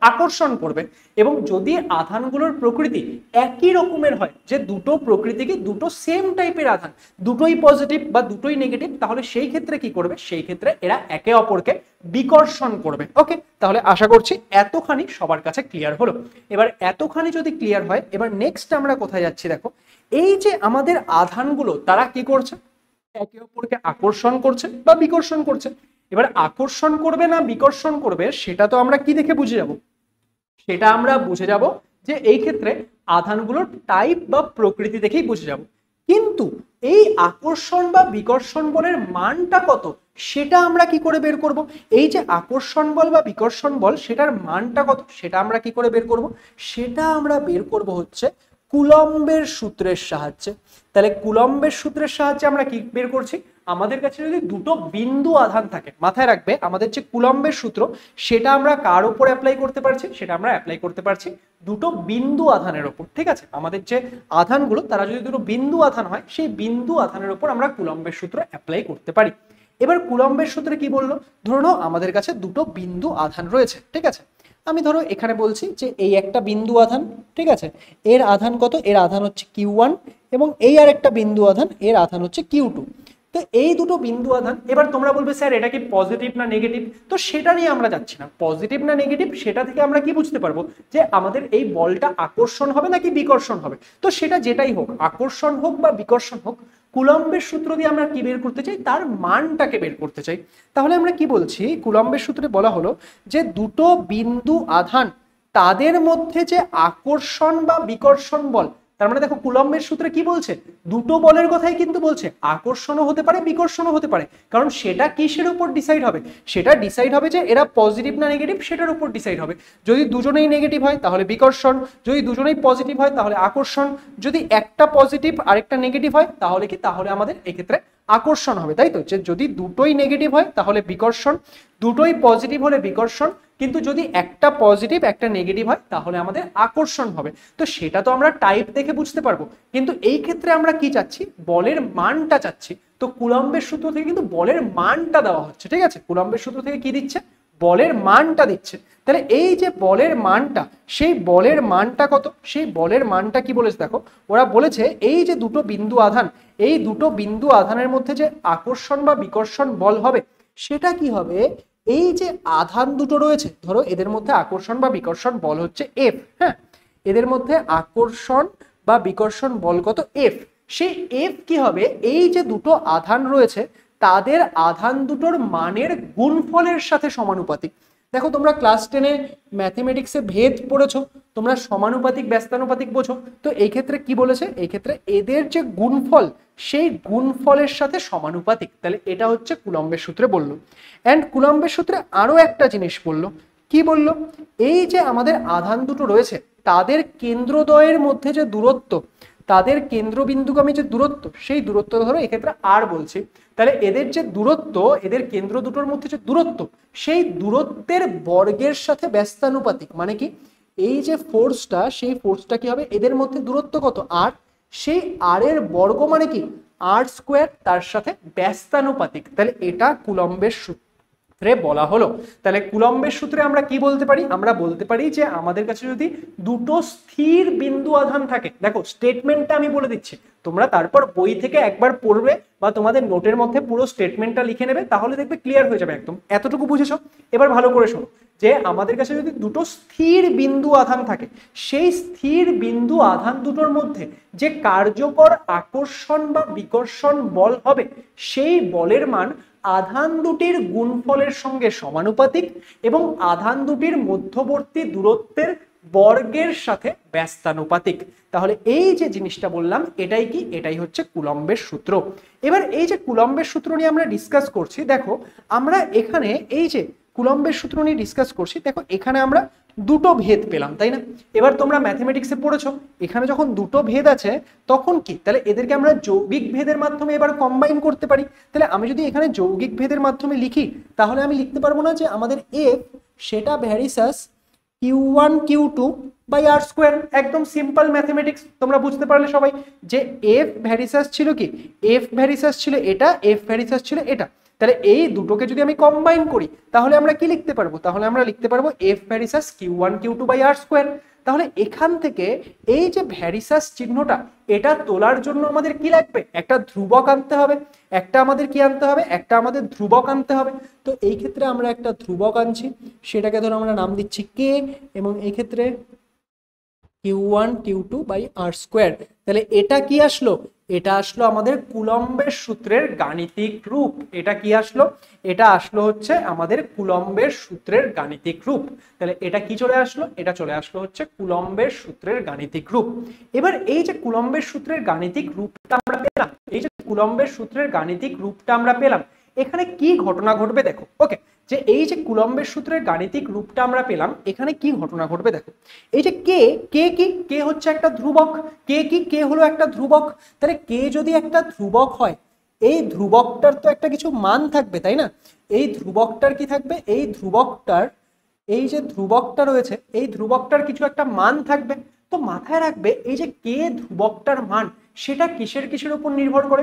আকর্ষণ করবে। এবং যদি আধানগুলোর প্রকৃতি একই রকমের হয়, যে দুটো প্রকৃতি কি? দুটো সেম টাইপের আধান, দুটোই পজিটিভ বা দুটোই নেগেটিভ, তাহলে সেই ক্ষেত্রে কি করবে? সেই ক্ষেত্রে এরা একে অপরকে বিকর্ষণ করবে। ওকে, তাহলে আশা করছি এতখানি সবার কাছে ক্লিয়ার হলো। এবার এতখানি যদি ক্লিয়ার হয়, এবার নেক্সট আমরা কোথায় যাচ্ছি? দেখো, এই যে আমাদের আধানগুলো, তারা কি করছে? একে অপরকে আকর্ষণ করছে বা বিকর্ষণ করছে। এবার আকর্ষণ করবে না বিকর্ষণ করবে, সেটা তো আমরা কি দেখে বুঝে যাব? সেটা আমরা বুঝে যাব যে এই ক্ষেত্রে আধানগুলোর টাইপ বা প্রকৃতি দেখেই বুঝে যাব। কিন্তু এই আকর্ষণ বা বিকর্ষণ বলের মানটা কত, সেটা আমরা কি করে বের করব? এই যে আকর্ষণ বল বা বিকর্ষণ বল, সেটার মানটা কত, সেটা আমরা কি করে বের করব? সেটা আমরা বের করব হচ্ছে কুলম্বের সূত্রের সাহায্যে। তাহলে কুলম্বের সূত্রের সাহায্যে আমরা কি বের করছি? আমাদের কাছে যদি দুটো বিন্দু আধান থাকে, মাথায় রাখবে আমাদের যে কুলম্বের সূত্র সেটা আমরা কার উপর অ্যাপ্লাই করতে পারছি, সেটা আমরা অ্যাপ্লাই করতে পারছি দুটো বিন্দু আধানের উপর। ঠিক আছে, আমাদের যে আধানগুলো তারা যদি দুটো বিন্দু আধান হয়, সেই বিন্দু আধানের উপর আমরা কুলম্বের সূত্র অ্যাপ্লাই করতে পারি। এবার কুলম্বের সূত্রে কি বললো, ধরে নাও আমাদের কাছে দুটো বিন্দু আধান রয়েছে। ঠিক আছে, আমি ধরো এখানে বলছি যে এই একটা বিন্দু আধান, ঠিক আছে, এর আধান কত, এর আধান হচ্ছে Q1, এবং এই আর একটা বিন্দু আধান, এর আধান হচ্ছে Q2। তো এই দুটো বিন্দু আধান, এবার তোমরা বলবে স্যার এটা কি পজিটিভ না নেগেটিভ, তো সেটা নিয়ে আমরা যাচ্ছি না। পজিটিভ না নেগেটিভ সেটা থেকে আমরা কি বুঝতে পারবো যে আমাদের এই বলটা আকর্ষণ হবে নাকি বিকর্ষণ হবে। তো সেটা যেটাই হোক, আকর্ষণ হোক বা বিকর্ষণ হোক, কুলম্বের সূত্র দিয়ে আমরা কি বের করতে চাই, তার মানটাকে বের করতে চাই। তাহলে আমরা কি বলছি, কুলম্বের সূত্রে বলা হলো যে দুটো বিন্দু আধান তাদের মধ্যে যে আকর্ষণ বা বিকর্ষণ বল, তার মানে দেখো কুলম্বের সূত্রে কি বলছে, দুটো বলের কথাই কিন্তু বলছে, আকর্ষণও হতে পারে বিকর্ষণও হতে পারে। কারণ সেটা কিসের উপর ডিসাইড হবে, সেটা ডিসাইড হবে যে এরা পজিটিভ না নেগেটিভ, সেটার উপর ডিসাইড হবে। যদি দুজনেই নেগেটিভ হয় তাহলে বিকর্ষণ, যদি দুজনেই পজিটিভ হয় তাহলে আকর্ষণ, যদি একটা পজিটিভ আরেকটা নেগেটিভ হয় তাহলে কি, তাহলে আমাদের এক্ষেত্রে আকর্ষণ হবে। তাই তো, যে যদি দুটোই নেগেটিভ হয় তাহলে বিকর্ষণ, দুটোই পজিটিভ হলে বিকর্ষণ, কিন্তু যদি একটা পজিটিভ একটা নেগেটিভ হয় তাহলে আমাদের আকর্ষণ হবে। তো সেটা তো আমরা টাইপ দেখে বুঝতে পারবো, কিন্তু এই ক্ষেত্রে আমরা কি চাচ্ছি, বলের মানটা চাচ্ছি। তো কুলম্বের সূত্র থেকে কিন্তু বলের মানটা দেওয়া হচ্ছে। ঠিক আছে, কুলম্বের সূত্র থেকে কি দিচ্ছে, বলের মানটা দিচ্ছে। তাহলে এই যে বলের মানটা, সেই বলের মানটা কত, সেই বলের মানটা কি বলেছে দেখো, ওরা বলেছে এই যে দুটো বিন্দু আধান, এই দুটো বিন্দু আধানের মধ্যে যে আকর্ষণ বা বিকর্ষণ বল হবে সেটা কি হবে, এই যে আধান দুটো রয়েছে, ধরো এদের মধ্যে আকর্ষণ বা বিকর্ষণ বল হচ্ছে F। হ্যাঁ, এদের মধ্যে আকর্ষণ বা বিকর্ষণ বল কত, F। সেই F কি হবে, এই যে দুটো আধান রয়েছে তাদের আধান দুটোর মানের গুণফলের সাথে সমানুপাতিক। দেখো তোমরা ক্লাস 10-এ ম্যাথমেটিক্সে ভেদ পড়েছো, তোমরা সমানুপাতিক ব্যস্তানুপাতিক বোঝো। তো এই ক্ষেত্রে কি বলেছে, এই ক্ষেত্রে এদের যে গুণফল সেই গুণফলের সাথে সমানুপাতিক। তাহলে এটা হচ্ছে কুলম্বের সূত্রে বললো। অ্যান্ড কুলম্বের সূত্রে আরো একটা জিনিস বললো, কি বললো, এই যে আমাদের আধান দুটো রয়েছে তাদের কেন্দ্রদ্বয়ের মধ্যে যে দূরত্ব, তাদের কেন্দ্রবিন্দুগামী যে দূরত্ব, সেই দূরত্ব ধরো এক্ষেত্রে আর বলছি, তাহলে এদের যে দূরত্ব, এদের কেন্দ্র দুটোর মধ্যে যে দূরত্ব, সেই দূরত্বের বর্গের সাথে ব্যস্তানুপাতিক। মানে কি, এই যে ফোর্সটা, সেই ফোর্সটা কি হবে, এদের মধ্যে দূরত্ব কত আর, সেই আর এর বর্গ মানে কি আর স্কোয়ার, তার সাথে ব্যস্তানুপাতিক। তাহলে এটা কুলম্বের সূত্রে বলা হলো। তাহলে কুলম্বের সূত্রে আমরা কি বলতে পারি, আমরা বলতে পারি যে আমাদের কাছে যদি দুটো স্থির বিন্দু আধান থাকে, দেখো স্টেটমেন্টটা আমি বলে দিচ্ছি, তোমরা তারপর বই থেকে একবার পড়বে বা তোমাদের নোটের মধ্যে পুরো স্টেটমেন্টটা লিখে নেবে, তাহলে দেখবে ক্লিয়ার হয়ে যাবে একদম। এতটুকু বুঝেছো, এবার ভালো করে শোনো, যে আমাদের কাছে যদি দুটো স্থির বিন্দু আধান থাকে, সেই স্থির বিন্দু আধান দুটোর মধ্যে যে কার্যকর আকর্ষণ বা বিকর্ষণ বল হবে, সেই বলের মান আধান দুটির গুণফলের সঙ্গে সমানুপাতিক এবং আধান দুটির মধ্যবর্তী দূরত্বের বর্গের সাথে ব্যস্তানুপাতিক। তাহলে এই যে জিনিসটা বললাম এটাই কি, এটাই হচ্ছে কুলম্বের সূত্র। এবার এই যে কুলম্বের সূত্র নিয়ে আমরা ডিসকাস করছি, দেখো আমরা এখানে এই যে কুলম্বের সূত্র নিয়ে ডিসকাস করছি, দেখো এখানে আমরা দুটো ভেদ পেলাম, তাই না। এবার তোমরা ম্যাথমেটিক্সে পড়েছো, এখানে যখন দুটো ভেদ আছে তখন কি, তাহলে এদেরকে আমরা যৌগিক ভেদের মাধ্যমে এবার কম্বাইন করতে পারি। তাহলে আমি যদি এখানে যৌগিক ভেদের মাধ্যমে লিখি, তাহলে আমি লিখতে পারবো না যে আমাদের F সেটা varies as Q1 Q2 by r square. একদম সিম্পল ম্যাথমেটিক্স, তোমরা বুঝতে পারলে সবাই যে F ভ্যারিসাস ছিল কি, F ভ্যারিসাস ছিল এটা, F ভ্যারিসাস ছিল এটা। তাহলে এই দুটোকে যদি আমি কম্বাইন করি তাহলে আমরা কি লিখতে পারবো, তাহলে আমরা লিখতে পারবো F varies as Q1 Q2 by r square. তাহলে এখান থেকে এই যে ভ্যারিসাস চিহ্নটা, এটা তোলার জন্য আমাদের কি লাগবে, একটা ধ্রুবক আনতে হবে, একটা আমাদের কি আনতে হবে, একটা আমাদের ধ্রুবক আনতে হবে। তো এই ক্ষেত্রে আমরা একটা ধ্রুবক আনছি, সেটাকে ধরো আমরা নাম দিচ্ছি K, এবং এই ক্ষেত্রে Q1 Q2 by r square. তাহলে এটা কি আসলো, এটা আসলো আমাদের কুলম্বের সূত্রের গাণিতিক রূপ। এটা কি আসলো, এটা আসলো হচ্ছে আমাদের কুলম্বের সূত্রের গাণিতিক রূপ। তাহলে এটা কি চলে আসলো, এটা চলে আসলো হচ্ছে কুলম্বের সূত্রের গাণিতিক রূপ। এবার এই যে কুলম্বের সূত্রের গাণিতিক রূপটা আমরা পেলাম, এই যে কুলম্বের সূত্রের গাণিতিক রূপটা আমরা পেলাম, এখানে কি ঘটনা ঘটবে দেখো। ওকে, যে এই যে কুলম্বের সূত্রের গাণিতিক রূপটা আমরা পেলাম, এখানে কি ঘটনা ঘটবে দেখো। এই যে কে, কে কি, কে হচ্ছে একটা ধ্রুবক, কে কি, কে হলো একটা ধ্রুবক। তাহলে কে যদি একটা ধ্রুবক হয়, এই ধ্রুবকটার তো একটা কিছু মান থাকবে, তাই না? এই ধ্রুবকটার কি থাকবে? এই ধ্রুবকটার, এই যে ধ্রুবকটা রয়েছে এই ধ্রুবকটার কিছু একটা মান থাকবে। তো মাথায় রাখবে এই যে কে ধ্রুবকটার মান, সেটা কিসের কিসের উপর নির্ভর করে?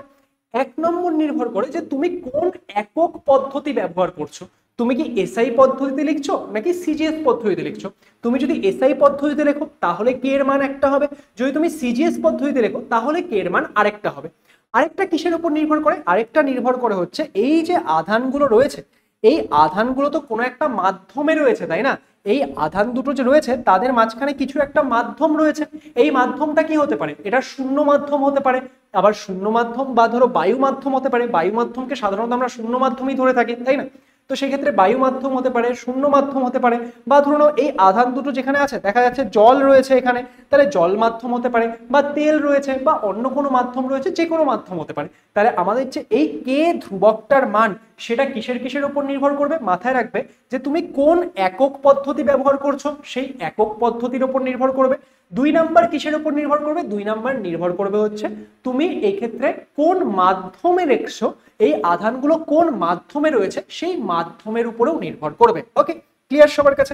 1 নম্বর নির্ভর করে যে তুমি কোন একক পদ্ধতি ব্যবহার করছো। তুমি কি এসআই পদ্ধতিতে লিখছো নাকি সিজিএস পদ্ধতিতে লিখছো? তুমি যদি এসআই পদ্ধতিতে লেখো তাহলে কে এর মান একটা হবে, যদি তুমি সিজিএস পদ্ধতিতে লেখো তাহলে কে এর মান আরেকটা হবে। আরেকটা কিসের উপর নির্ভর করে? আরেকটা নির্ভর করে হচ্ছে এই যে আধানগুলো রয়েছে, এই আধানগুলো তো কোনো একটা মাধ্যমে রয়েছে, তাই না? এই আধান দুটো যে রয়েছে তাদের মাঝখানে কিছু একটা মাধ্যম রয়েছে। এই মাধ্যমটা কি হতে পারে? এটা শূন্য মাধ্যম হতে পারে, আবার শূন্য মাধ্যম বা ধরো বায়ু মাধ্যম হতে পারে। বায়ু মাধ্যমকে সাধারণত আমরা শূন্য মাধ্যমই ধরে থাকি, তাই না? তো সেক্ষেত্রে বায়ু মাধ্যম হতে পারে, শূন্য মাধ্যম হতে পারে, বা ধরুন এই আধান দুটো যেখানে আছে দেখা যাচ্ছে জল রয়েছে এখানে, তাহলে জল মাধ্যম হতে পারে, বা তেল রয়েছে বা অন্য কোনো মাধ্যম রয়েছে, যে কোনো মাধ্যম হতে পারে। তাহলে আমাদের যে এই কে ধ্রুবকটার মান সেটা কিসের কিসের উপর নির্ভর করবে? মাথায় রাখবে যে তুমি কোন একক পদ্ধতি ব্যবহার করছো সেই একক পদ্ধতির উপর নির্ভর করবে। 2 নাম্বার কিসের উপর নির্ভর করবে? 2 নাম্বার নির্ভর করবে হচ্ছে তুমি এই ক্ষেত্রে কোন মাধ্যমে রেখছো, এই আধানগুলো কোন মাধ্যমে রয়েছে সেই মাধ্যমের উপরেও নির্ভর করবে। ওকে, ক্লিয়ার সবার কাছে?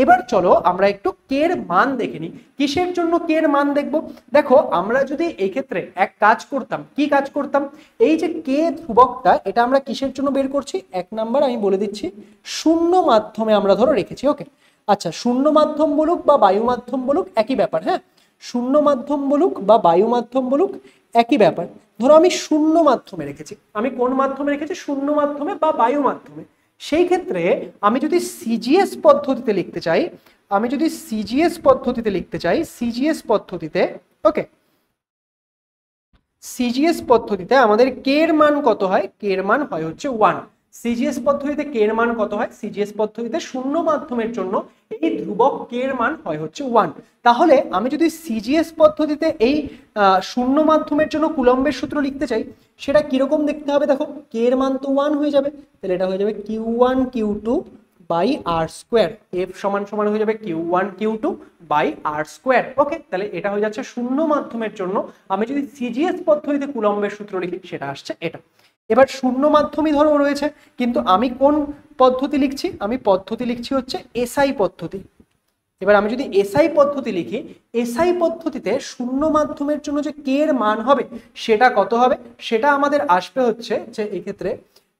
এবার চলো আমরা একটু কে এর মান দেখে নিই। কিসের জন্য কে এর মান দেখবো? দেখো আমরা যদি এই ক্ষেত্রে এক কাজ করতাম, কি কাজ করতাম? এই যে কে ধ্রুবকটা এটা আমরা কিসের জন্য বের করছি? 1 নাম্বার আমি বলে দিচ্ছি, শূন্য মাধ্যমে আমরা ধরো রেখেছি। ওকে, আচ্ছা, শূন্য মাধ্যম বলুক বা বায়ু মাধ্যম বলুক একই ব্যাপার। হ্যাঁ, শূন্য মাধ্যম বলুক বা বায়ু মাধ্যম বলুক একই ব্যাপার। ধরো আমি শূন্য মাধ্যমে রেখেছি, আমি কোন মাধ্যমে রেখেছি? শূন্য মাধ্যমে বা বায়ু মাধ্যমে। সেই ক্ষেত্রে আমি যদি সিজিএস পদ্ধতিতে লিখতে চাই, আমি যদি সিজিএস পদ্ধতিতে লিখতে চাই, সিজিএস পদ্ধতিতে, ওকে, সিজিএস পদ্ধতিতে আমাদের কে এর মান কত হয়? কে এর মান হয় হচ্ছে 1। সিজিএস পদ্ধতিতে কে এর মান কত হয়? সিজিএস পদ্ধতিতে শূন্য মাধ্যমের জন্য এই ধ্রুবক কে এর মান হয় হচ্ছে 1। তাহলে আমি যদি সিজিএস পদ্ধতিতে এই শূন্য মাধ্যমের জন্য কুলম্বের সূত্র লিখতে চাই, সেটা কিরকম দেখতে হবে? দেখো, কে এর মান তো 1 হয়ে যাবে, তাহলে এটা হয়ে যাবে Q1 Q2 by r square. F সমান সমান হয়ে যাবে Q1 Q2 by r square. Okay, তাহলে এটা হয়ে যাচ্ছে শূন্য মাধ্যমের জন্য আমি যদি সিজিএস পদ্ধতিতে কুলম্বের সূত্র লিখি সেটা আসছে এটা। এবার শূন্য মাধ্যমই ধরো রয়েছে, কিন্তু আমি কোন পদ্ধতি লিখছি? আমি পদ্ধতি লিখছি হচ্ছে এসআই পদ্ধতি। এবার আমি যদি এসআই পদ্ধতি লিখি, এসআই পদ্ধতিতে শূন্য মাধ্যমের জন্য যে কে এর মান হবে সেটা কত হবে? সেটা আমাদের আসবে হচ্ছে যে এই ক্ষেত্রে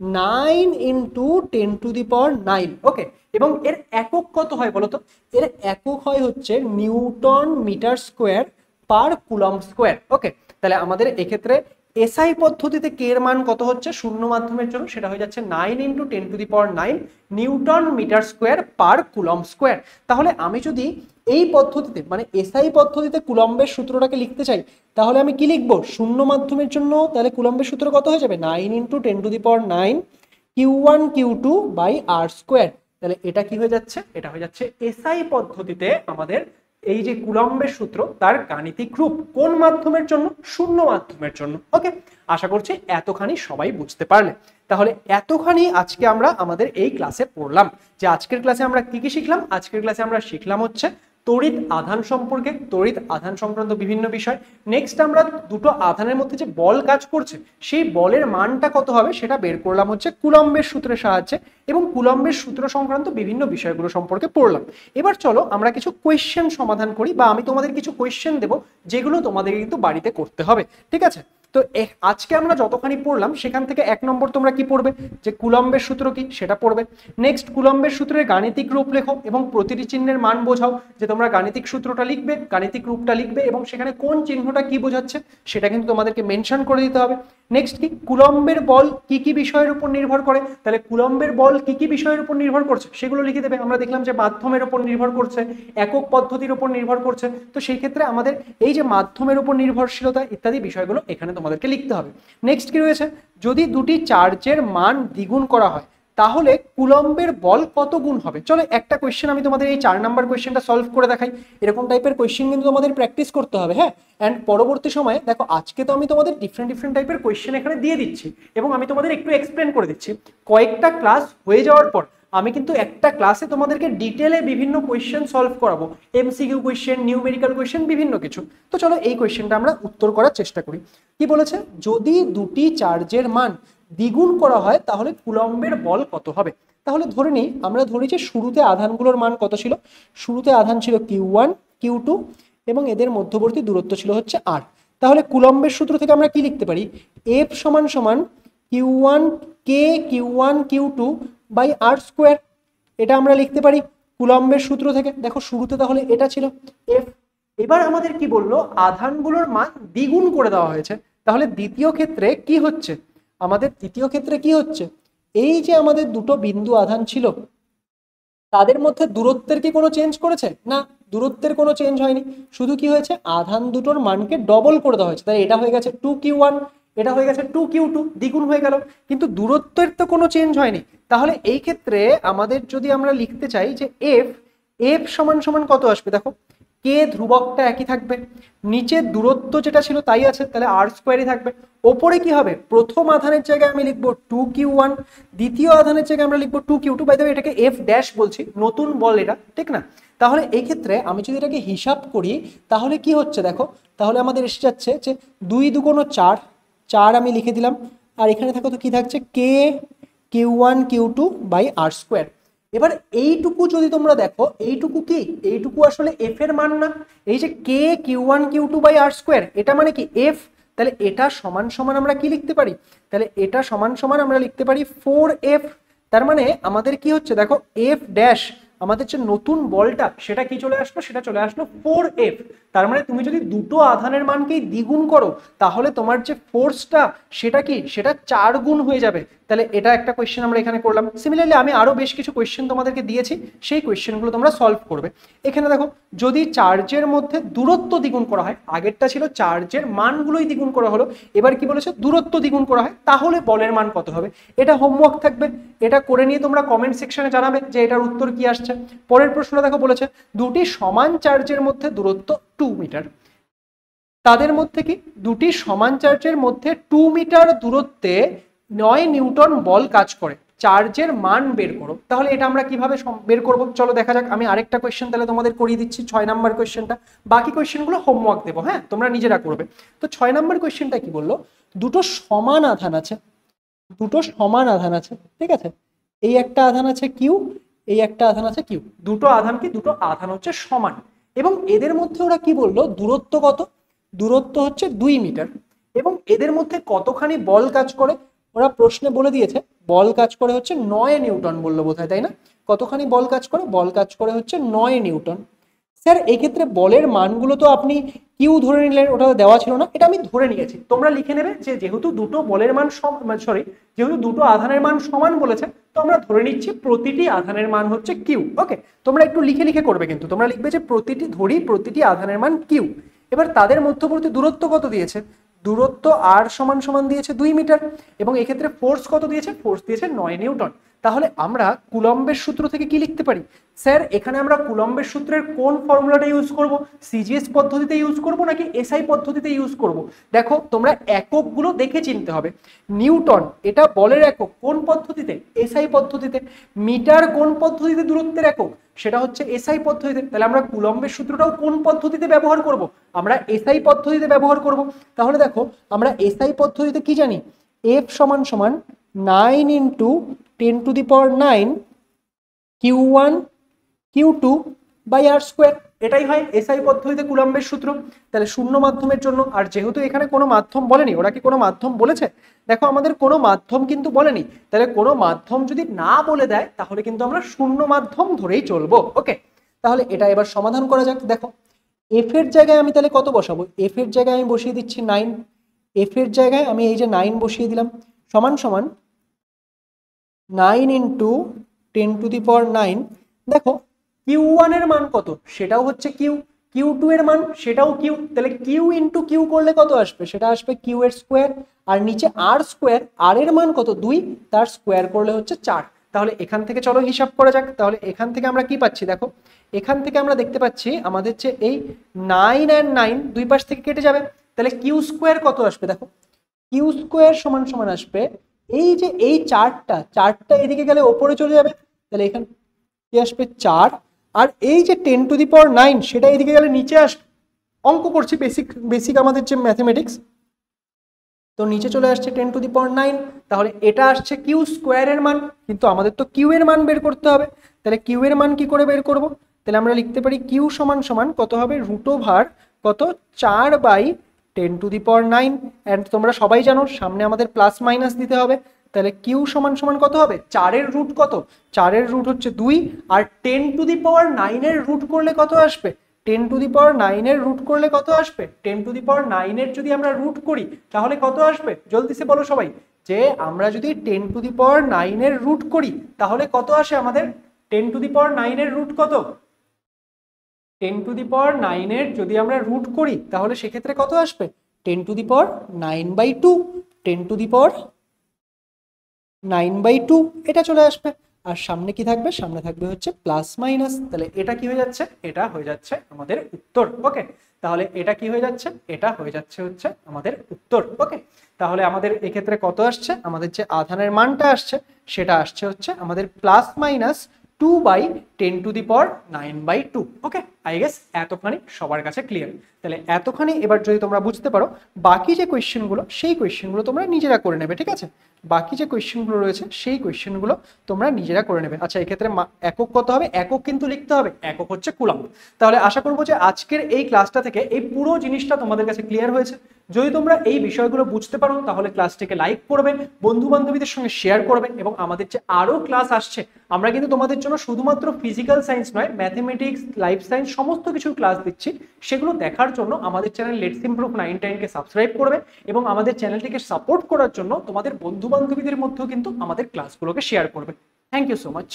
9 ইন্টু 10⁹। ওকে, এবং এর একক কত হয় বলতো? এর একক হয় হচ্ছে newton metre square per coulomb square. Okay, তাহলে আমাদের এক্ষেত্রে এসআই পদ্ধতিতে কে এর মান কত হচ্ছে শূন্য মাধ্যমের জন্য? সেটা হয়ে যাচ্ছে 9 into 10⁹ newton metre square per coulomb square. তাহলে আমি যদি এই পদ্ধতিতে মানে এসআই পদ্ধতিতে কুলম্বের সূত্রটাকে লিখতে চাই, তাহলে আমি কি লিখবো? শূন্য মাধ্যমের জন্য তাহলে কুলম্বের সূত্র কত হয়ে যাবে? 9 into 10⁹ Q1 Q2 by r square. তাহলে এটা কি হয়ে যাচ্ছে? এটা হয়ে যাচ্ছে এসআই পদ্ধতিতে আমাদের এই যে কুলম্বের সূত্র তার গাণিতিক রূপ। কোন মাধ্যমের জন্য? শূন্য মাধ্যমের জন্য। ওকে, আশা করছি এতখানি সবাই বুঝতে পারলে। তাহলে এতখানি আজকে আমরা আমাদের এই ক্লাসে পড়লাম। যে আজকের ক্লাসে আমরা কি কি শিখলাম? আজকের ক্লাসে আমরা শিখলাম হচ্ছে তড়িৎ আধান সম্পর্কে, তড়িৎ আধান সংক্রান্ত বিভিন্ন বিষয়। নেক্সট আমরা দুটো আধানের মধ্যে যে বল কাজ করছে সেই বলের মানটা কত হবে সেটা বের করলাম হচ্ছে কুলম্বের সূত্রের সাহায্যে, এবং কুলম্বের সূত্র সংক্রান্ত বিভিন্ন বিষয়গুলো সম্পর্কে পড়লাম। এবার চলো আমরা কিছু কোয়েশ্চেন সমাধান করি, বা আমি তোমাদের কিছু কোয়েশ্চেন দেবো যেগুলো তোমাদের কিন্তু বাড়িতে করতে হবে। ঠিক আছে? তো আজকে আমরা যতখানি পড়লাম সেখান থেকে 1 নম্বর তোমরা কি পড়বে? যে কুলম্বের সূত্র কি সেটা পড়বে। নেক্সট কুলম্বের সূত্রের গাণিতিক রূপ লেখো এবং প্রতিটি চিহ্নের মান বোঝাও। যে তোমরা গাণিতিক সূত্রটা লিখবে, গাণিতিক রূপটা লিখবে এবং সেখানে কোন চিহ্নটা কি বোঝাচ্ছে সেটা কিন্তু তোমাদেরকে মেনশন করে দিতে হবে। নেক্সট কি কুলম্বের বল কি কি বিষয়ের উপর নির্ভর করে? তাহলে কুলম্বের বল কি কি বিষয়ের উপর নির্ভর করছে সেগুলো লিখে দেবে। আমরা দেখলাম যে মাধ্যমের উপর নির্ভর করছে, একক পদ্ধতির উপর নির্ভর করছে। তো সেই ক্ষেত্রে আমাদের এই যে মাধ্যমের উপর নির্ভরশীলতা ইত্যাদি বিষয়গুলো এখানে তোমাদেরকে লিখতে হবে। নেক্সট কি রয়েছে? যদি দুটি চার্জের মান দ্বিগুণ করা হয় তাহলে কুলম্বের বল কত গুণ হবে? চলো একটা কোয়েশ্চেন আমি তোমাদের এই 4 নম্বর কোয়েশ্চেনটা সলভ করে দেখাই। এরকম টাইপের কোয়েশ্চেন কিন্তু তোমাদের প্র্যাকটিস করতে হবে। হ্যাঁ, অ্যান্ড পরবর্তী সময়ে দেখো আজকে তো আমি তোমাদের ডিফারেন্ট টাইপের কোয়েশ্চেন এখানে দিয়ে দিচ্ছি এবং আমি তোমাদের একটু এক্সপ্লেন করে দিচ্ছি। কয়েকটা ক্লাস হয়ে যাওয়ার পর আমি কিন্তু একটা ক্লাসে তোমাদেরকে ডিটেলে বিভিন্ন কোয়েশ্চেন সলভ করাবো, এমসিকিউ কোয়েশ্চেন, নিউমেরিক্যাল কোয়েশ্চেন, বিভিন্ন কিছু। তো চলো এই কোয়েশ্চেনটা আমরা উত্তর করার চেষ্টা করি। কি বলেছে, যদি দুটি চার্জের মান দ্বিগুণ করা হয় তাহলে কুলম্বের বল কত হবে। তাহলে ধরে নিই, আমরা ধরি যে শুরুতে আধানগুলোর মান কত ছিল, শুরুতে আধান ছিল Q1 Q2 এবং এদের মধ্যবর্তী দূরত্ব ছিল হচ্ছে R। তাহলে কুলম্বের সূত্র থেকে আমরা কি লিখতে পারি, F সমান সমান Q1 K Q1 Q2 by R square. এটা আমরা লিখতে পারি কুলম্বের সূত্র থেকে। দেখো শুরুতে তাহলে এটা ছিল F। এবার আমাদের কি বললো, আধানগুলোর মান দ্বিগুণ করে দেওয়া হয়েছে। তাহলে দ্বিতীয় ক্ষেত্রে কি হচ্ছে, আমাদের দ্বিতীয় ক্ষেত্রে কি হচ্ছে, এই যে আমাদের দুটো বিন্দু আধান ছিল তাদের মধ্যে দূরত্বের কি কোনো চেঞ্জ করেছে না, দূরত্বের কোনো চেঞ্জ হয়নি, শুধু কি হয়েছে আধান দুটোর মানকে ডবল করে দেওয়া হয়েছে। তাই এটা হয়ে গেছে 2Q1, এটা হয়ে গেছে 2Q2, দ্বিগুণ হয়ে গেল, কিন্তু দূরত্বের তো কোনো চেঞ্জ হয়নি। তাহলে এই ক্ষেত্রে আমাদের যদি আমরা লিখতে চাই যে এফ সমান সমান কত আসবে, দেখো কে ধ্রুবকটা একই থাকবে, নিচের দূরত্ব যেটা ছিল তাই আছে, তাহলে আর স্কোয়ারই থাকবে। ওপরে কি হবে, প্রথম আধানের জায়গায় আমি লিখবো 2Q1, দ্বিতীয় আধানের জায়গায় আমরা লিখবো 2Q2। বাই দ্য ওয়ে এটাকে এফ ড্যাশ বলছি, নতুন বল এটা, ঠিক না। তাহলে এই ক্ষেত্রে আমি যদি এটাকে হিসাব করি তাহলে কি হচ্ছে দেখো, তাহলে আমাদের এসে যাচ্ছে যে 2 দুগুণ 4, 4 আমি লিখে দিলাম, আর এখানে থাকো তো কি থাকছে কে Q1 Q2 by r square. এবার এইটুকু যদি তোমরা দেখো, এইটুকু কি, এইটুকু আসলে এফ এর মান না, এই যে কে Q1 Q2 by r square, এটা মানে কি এফ। তাহলে এটা সমান সমান আমরা কি লিখতে পারি, তাহলে এটা সমান সমান আমরা লিখতে পারি 4F। তার মানে আমাদের কি হচ্ছে দেখো, এফ ড্যাশ আমাদের যে নতুন বলটা সেটা কি চলে আসলো, সেটা চলে আসলো 4F। তার মানে তুমি যদি দুটো আধানের মানকেই দ্বিগুণ করো তাহলে তোমার যে ফোর্সটা সেটা কি, সেটা 4 গুণ হয়ে যাবে। তাহলে এটা একটা কোয়েশ্চেন আমরা এখানে করলাম। সিমিলারলি আমি আরো বেশ কিছু কোয়েশ্চেন তোমাদেরকে দিয়েছি, সেই কোয়েশ্চেনগুলো তোমরা সলভ করবে। এখানে দেখো, যদি চার্জের মধ্যে দূরত্ব দ্বিগুণ করা হয়, আগেরটা ছিল চার্জের মানগুলোই দ্বিগুণ করা হলো, এবার কি বলেছে দূরত্ব দ্বিগুণ করা হয়, তাহলে বলের মান কত হবে। এটা হোমওয়ার্ক থাকবে, এটা করে নিয়ে তোমরা কমেন্ট সেকশনে জানাবে যে এটার উত্তর কি আসছে। পরের প্রশ্নটা দেখো, বলেছে দুটি সমান চার্জের মধ্যে দূরত্ব 2 মিটার, তাদের মধ্যে কি দুটি সমান চার্জের মধ্যে 2 মিটার দূরত্বে 9 নিউটন বল কাজ করে, চার্জের মান বের করো। তাহলে এটা আমরা কিভাবে বের করব, চলো দেখা যাক। আমি আরেকটা কোয়েশ্চেন তাহলে তোমাদের করিয়ে দিচ্ছি, 6 নাম্বার কোয়েশ্চেনটা। বাকি কোয়েশ্চেনগুলো হোমওয়ার্ক দেবো, হ্যাঁ তোমরা নিজেরা করবে। তো 6 নাম্বার কোয়েশ্চেনটা কি বললো, দুটো সমান আধান আছে, দুটো সমান আধান আছে, ঠিক আছে, এই একটা আধান আছে কিউ, এই একটা আধান আছে কিউ, দুটো আধান কি, দুটো আধান হচ্ছে সমান, এবং এদের মধ্যে ওরা কি বললো দূরত্ব কত, দূরত্ব হচ্ছে 2 মিটার, এবং এদের মধ্যে কতখানি বল কাজ করে, ওরা প্রশ্নে বলে দিয়েছে বল কাজ করে হচ্ছে 9 নিউটন বললো বোধহয়, তাই না। কতখানি বল কাজ করে, বল কাজ করে হচ্ছে 9 নিউটন। স্যার এই ক্ষেত্রে বলের মানগুলো তো আপনি কিউ ধরে নিলেন, ওটা দেওয়া ছিল না, এটা আমি ধরে নিয়েছি, তোমরা লিখে নেবে যে যেহেতু দুটো বলের মান যেহেতু দুটো আধানের মান সমান বলেছে, তো আমরা ধরে নিচ্ছি প্রতিটি আধানের মান হচ্ছে কিউ। ওকে, তোমরা একটু লিখে লিখে করবে, কিন্তু তোমরা লিখবে যে প্রতিটি আধানের মান কিউ। এবার তাদের মধ্যবর্তী দূরত্ব কত দিয়েছে, দূরত্ব আর সমান সমান দিয়েছে 2 মিটার, এবং এক্ষেত্রে ফোর্স কত দিয়েছে, ফোর্স দিয়েছে 9 নিউটন। তাহলে আমরা কুলম্বের সূত্র থেকে কি লিখতে পারি, স্যার এখানে আমরা কুলম্বের সূত্রের কোন ফর্মুলাটা ইউজ করব, সিজিএস পদ্ধতিতে ইউজ করব নাকি এসআই পদ্ধতিতে ইউজ করব। দেখো তোমরা এককগুলো দেখে চিনতে হবে। নিউটন এটা বলের একক কোন পদ্ধতিতে, এসআই পদ্ধতিতে। মিটার কোন পদ্ধতিতে দূরত্বের একক, সেটা হচ্ছে এসআই পদ্ধতিতে। তাহলে আমরা কুলম্বের সূত্রটাও কোন পদ্ধতিতে ব্যবহার করব, আমরা এসআই পদ্ধতিতে ব্যবহার করব। তাহলে দেখো আমরা এসআই পদ্ধতিতে কি জানি, এফ সমান সমান 9 into 10⁹ Q1 Q2 by r square, এটাই হয় এসআই পদ্ধতিতে কুলম্বের সূত্র। তাহলে শূন্য মাধ্যমের জন্য, আর যেহেতু এখানে কোনো মাধ্যম বলেনি, ওরা কি কোনো মাধ্যম বলেছে, দেখো আমাদের কোনো মাধ্যম কিন্তু বলেনি, তাহলে কোনো মাধ্যম যদি না বলে দেয় তাহলে কিন্তু আমরা শূন্য মাধ্যম ধরেই চলবো। ওকে, তাহলে এটা এবার সমাধান করা যাক। দেখো এফ এর জায়গায় আমি তাহলে কত বসাবো, এফ এর জায়গায় আমি বসিয়ে দিচ্ছি 9, এফ এর জায়গায় আমি এই যে 9 বসিয়ে দিলাম, সমান সমান 9 ইন্টু 10⁹। দেখো Q1 এর মান কত, সেটাও হচ্ছে কিউ, Q2 এর মান সেটাও কিউ, তাহলে কিউ ইন্টু কিউ করলে কত আসবে, সেটা আসবে কিউ এর স্কোয়ার, আর নিচে আর স্কোয়ার, আর এর মান কত 2, তার স্কোয়ার করলে হচ্ছে 4। তাহলে এখান থেকে চলো হিসাব করা যাক। তাহলে এখান থেকে আমরা কি পাচ্ছি, দেখো এখান থেকে আমরা দেখতে পাচ্ছি আমাদের যে এই 9 আর 9 দুই পাশ থেকে কেটে যাবে, তাহলে কিউ স্কোয়ার কত আসবে, দেখো কিউ স্কোয়ার সমান সমান আসবে এই যে এই চারটা এদিকে গেলে ওপরে চলে যাবে, তাহলে এখানে কি আসবে 4, আর এই যে 10⁹ সেটা এদিকে গেলে নিচে আসবে। অঙ্ক করছি বেসিক বেসিক আমাদের যে ম্যাথমেটিক্স, তো নিচে চলে আসছে 10⁹, তাহলে এটা আসছে কিউ স্কোয়ারের মান, কিন্তু আমাদের তো কিউ এর মান বের করতে হবে। তাহলে কিউ এর মান কি করে বের করব? তাহলে আমরা লিখতে পারি কিউ সমান সমান কত হবে, √ওভার কত 4/10⁹, অ্যান্ড তোমরা সবাই জানো সামনে আমাদের প্লাস মাইনাস দিতে হবে। তাহলে কিউ সমান সমান কত হবে, 4 এর রুট কত, 4 এর রুট হচ্ছে 2, আর 10⁹ এর রুট করলে কত আসবে, 10⁹ এর রুট করলে কত আসবে, 10⁹ এর যদি আমরা রুট করি তাহলে কত আসবে, জলদি সে বলো সবাই, যে আমরা যদি 10⁹ এর রুট করি তাহলে কত আসে আমাদের, 10⁹ এর রুট কত, 10⁹ এর যদি আমরা রুট করি তাহলে সেক্ষেত্রে কত আসবে, 10⁹9/2, 10⁹9/2 এটা চলে আসবে। আর সামনে কি থাকবে, সামনে থাকবে হচ্ছে প্লাস মাইনাস, তাহলে এটা কি হয়ে যাচ্ছে, এটা হয়ে যাচ্ছে আমাদের উত্তর। ওকে, তাহলে এটা কি হয়ে যাচ্ছে, এটা হয়ে যাচ্ছে হচ্ছে আমাদের উত্তর। ওকে, তাহলে আমাদের এক্ষেত্রে কত আসছে, আমাদের যে আধানের মানটা আসছে সেটা আসছে হচ্ছে আমাদের plus minus 2/10⁹9/2। Okay, I guess এতখানি সবার কাছে ক্লিয়ার। তাহলে এতখানি এবার যদি তোমরা বুঝতে পারো, বাকি যে কোয়েশ্চেনগুলো সেই কোয়েশ্চেনগুলো তোমরা নিজেরা করে নেবে, ঠিক আছে? বাকি যে কোয়েশ্চেনগুলো রয়েছে সেই কোয়েশ্চেনগুলো তোমরা নিজেরা করে নেবে। আচ্ছা, এক্ষেত্রে একক কত হবে, একক কিন্তু লিখতে হবে, একক হচ্ছে কুলাম্ব। তাহলে আশা করবো যে আজকের এই ক্লাসটা থেকে এই পুরো জিনিসটা তোমাদের কাছে ক্লিয়ার হয়েছে। যদি তোমরা এই বিষয়গুলো বুঝতে পারো তাহলে ক্লাসটিকে লাইক করবে, বন্ধু বান্ধবীদের সঙ্গে শেয়ার করবে, এবং আমাদের যে আরো ক্লাস আসছে আমরা কিন্তু তোমাদের জন্য শুধুমাত্র ফিজিক্যাল সায়েন্স নয়, ম্যাথমেটিক্স, লাইফ সায়েন্স সমস্ত কিছু ক্লাস দিচ্ছি। সেগুলো দেখার জন্য আমাদের channel let's improve 910 K subscribe করবে, এবং আমাদের চ্যানেলটিকে সাপোর্ট করার জন্য তোমাদের বন্ধু বান্ধবীদের মধ্যেও কিন্তু আমাদের ক্লাসগুলোকে শেয়ার করবে। Thank you so much.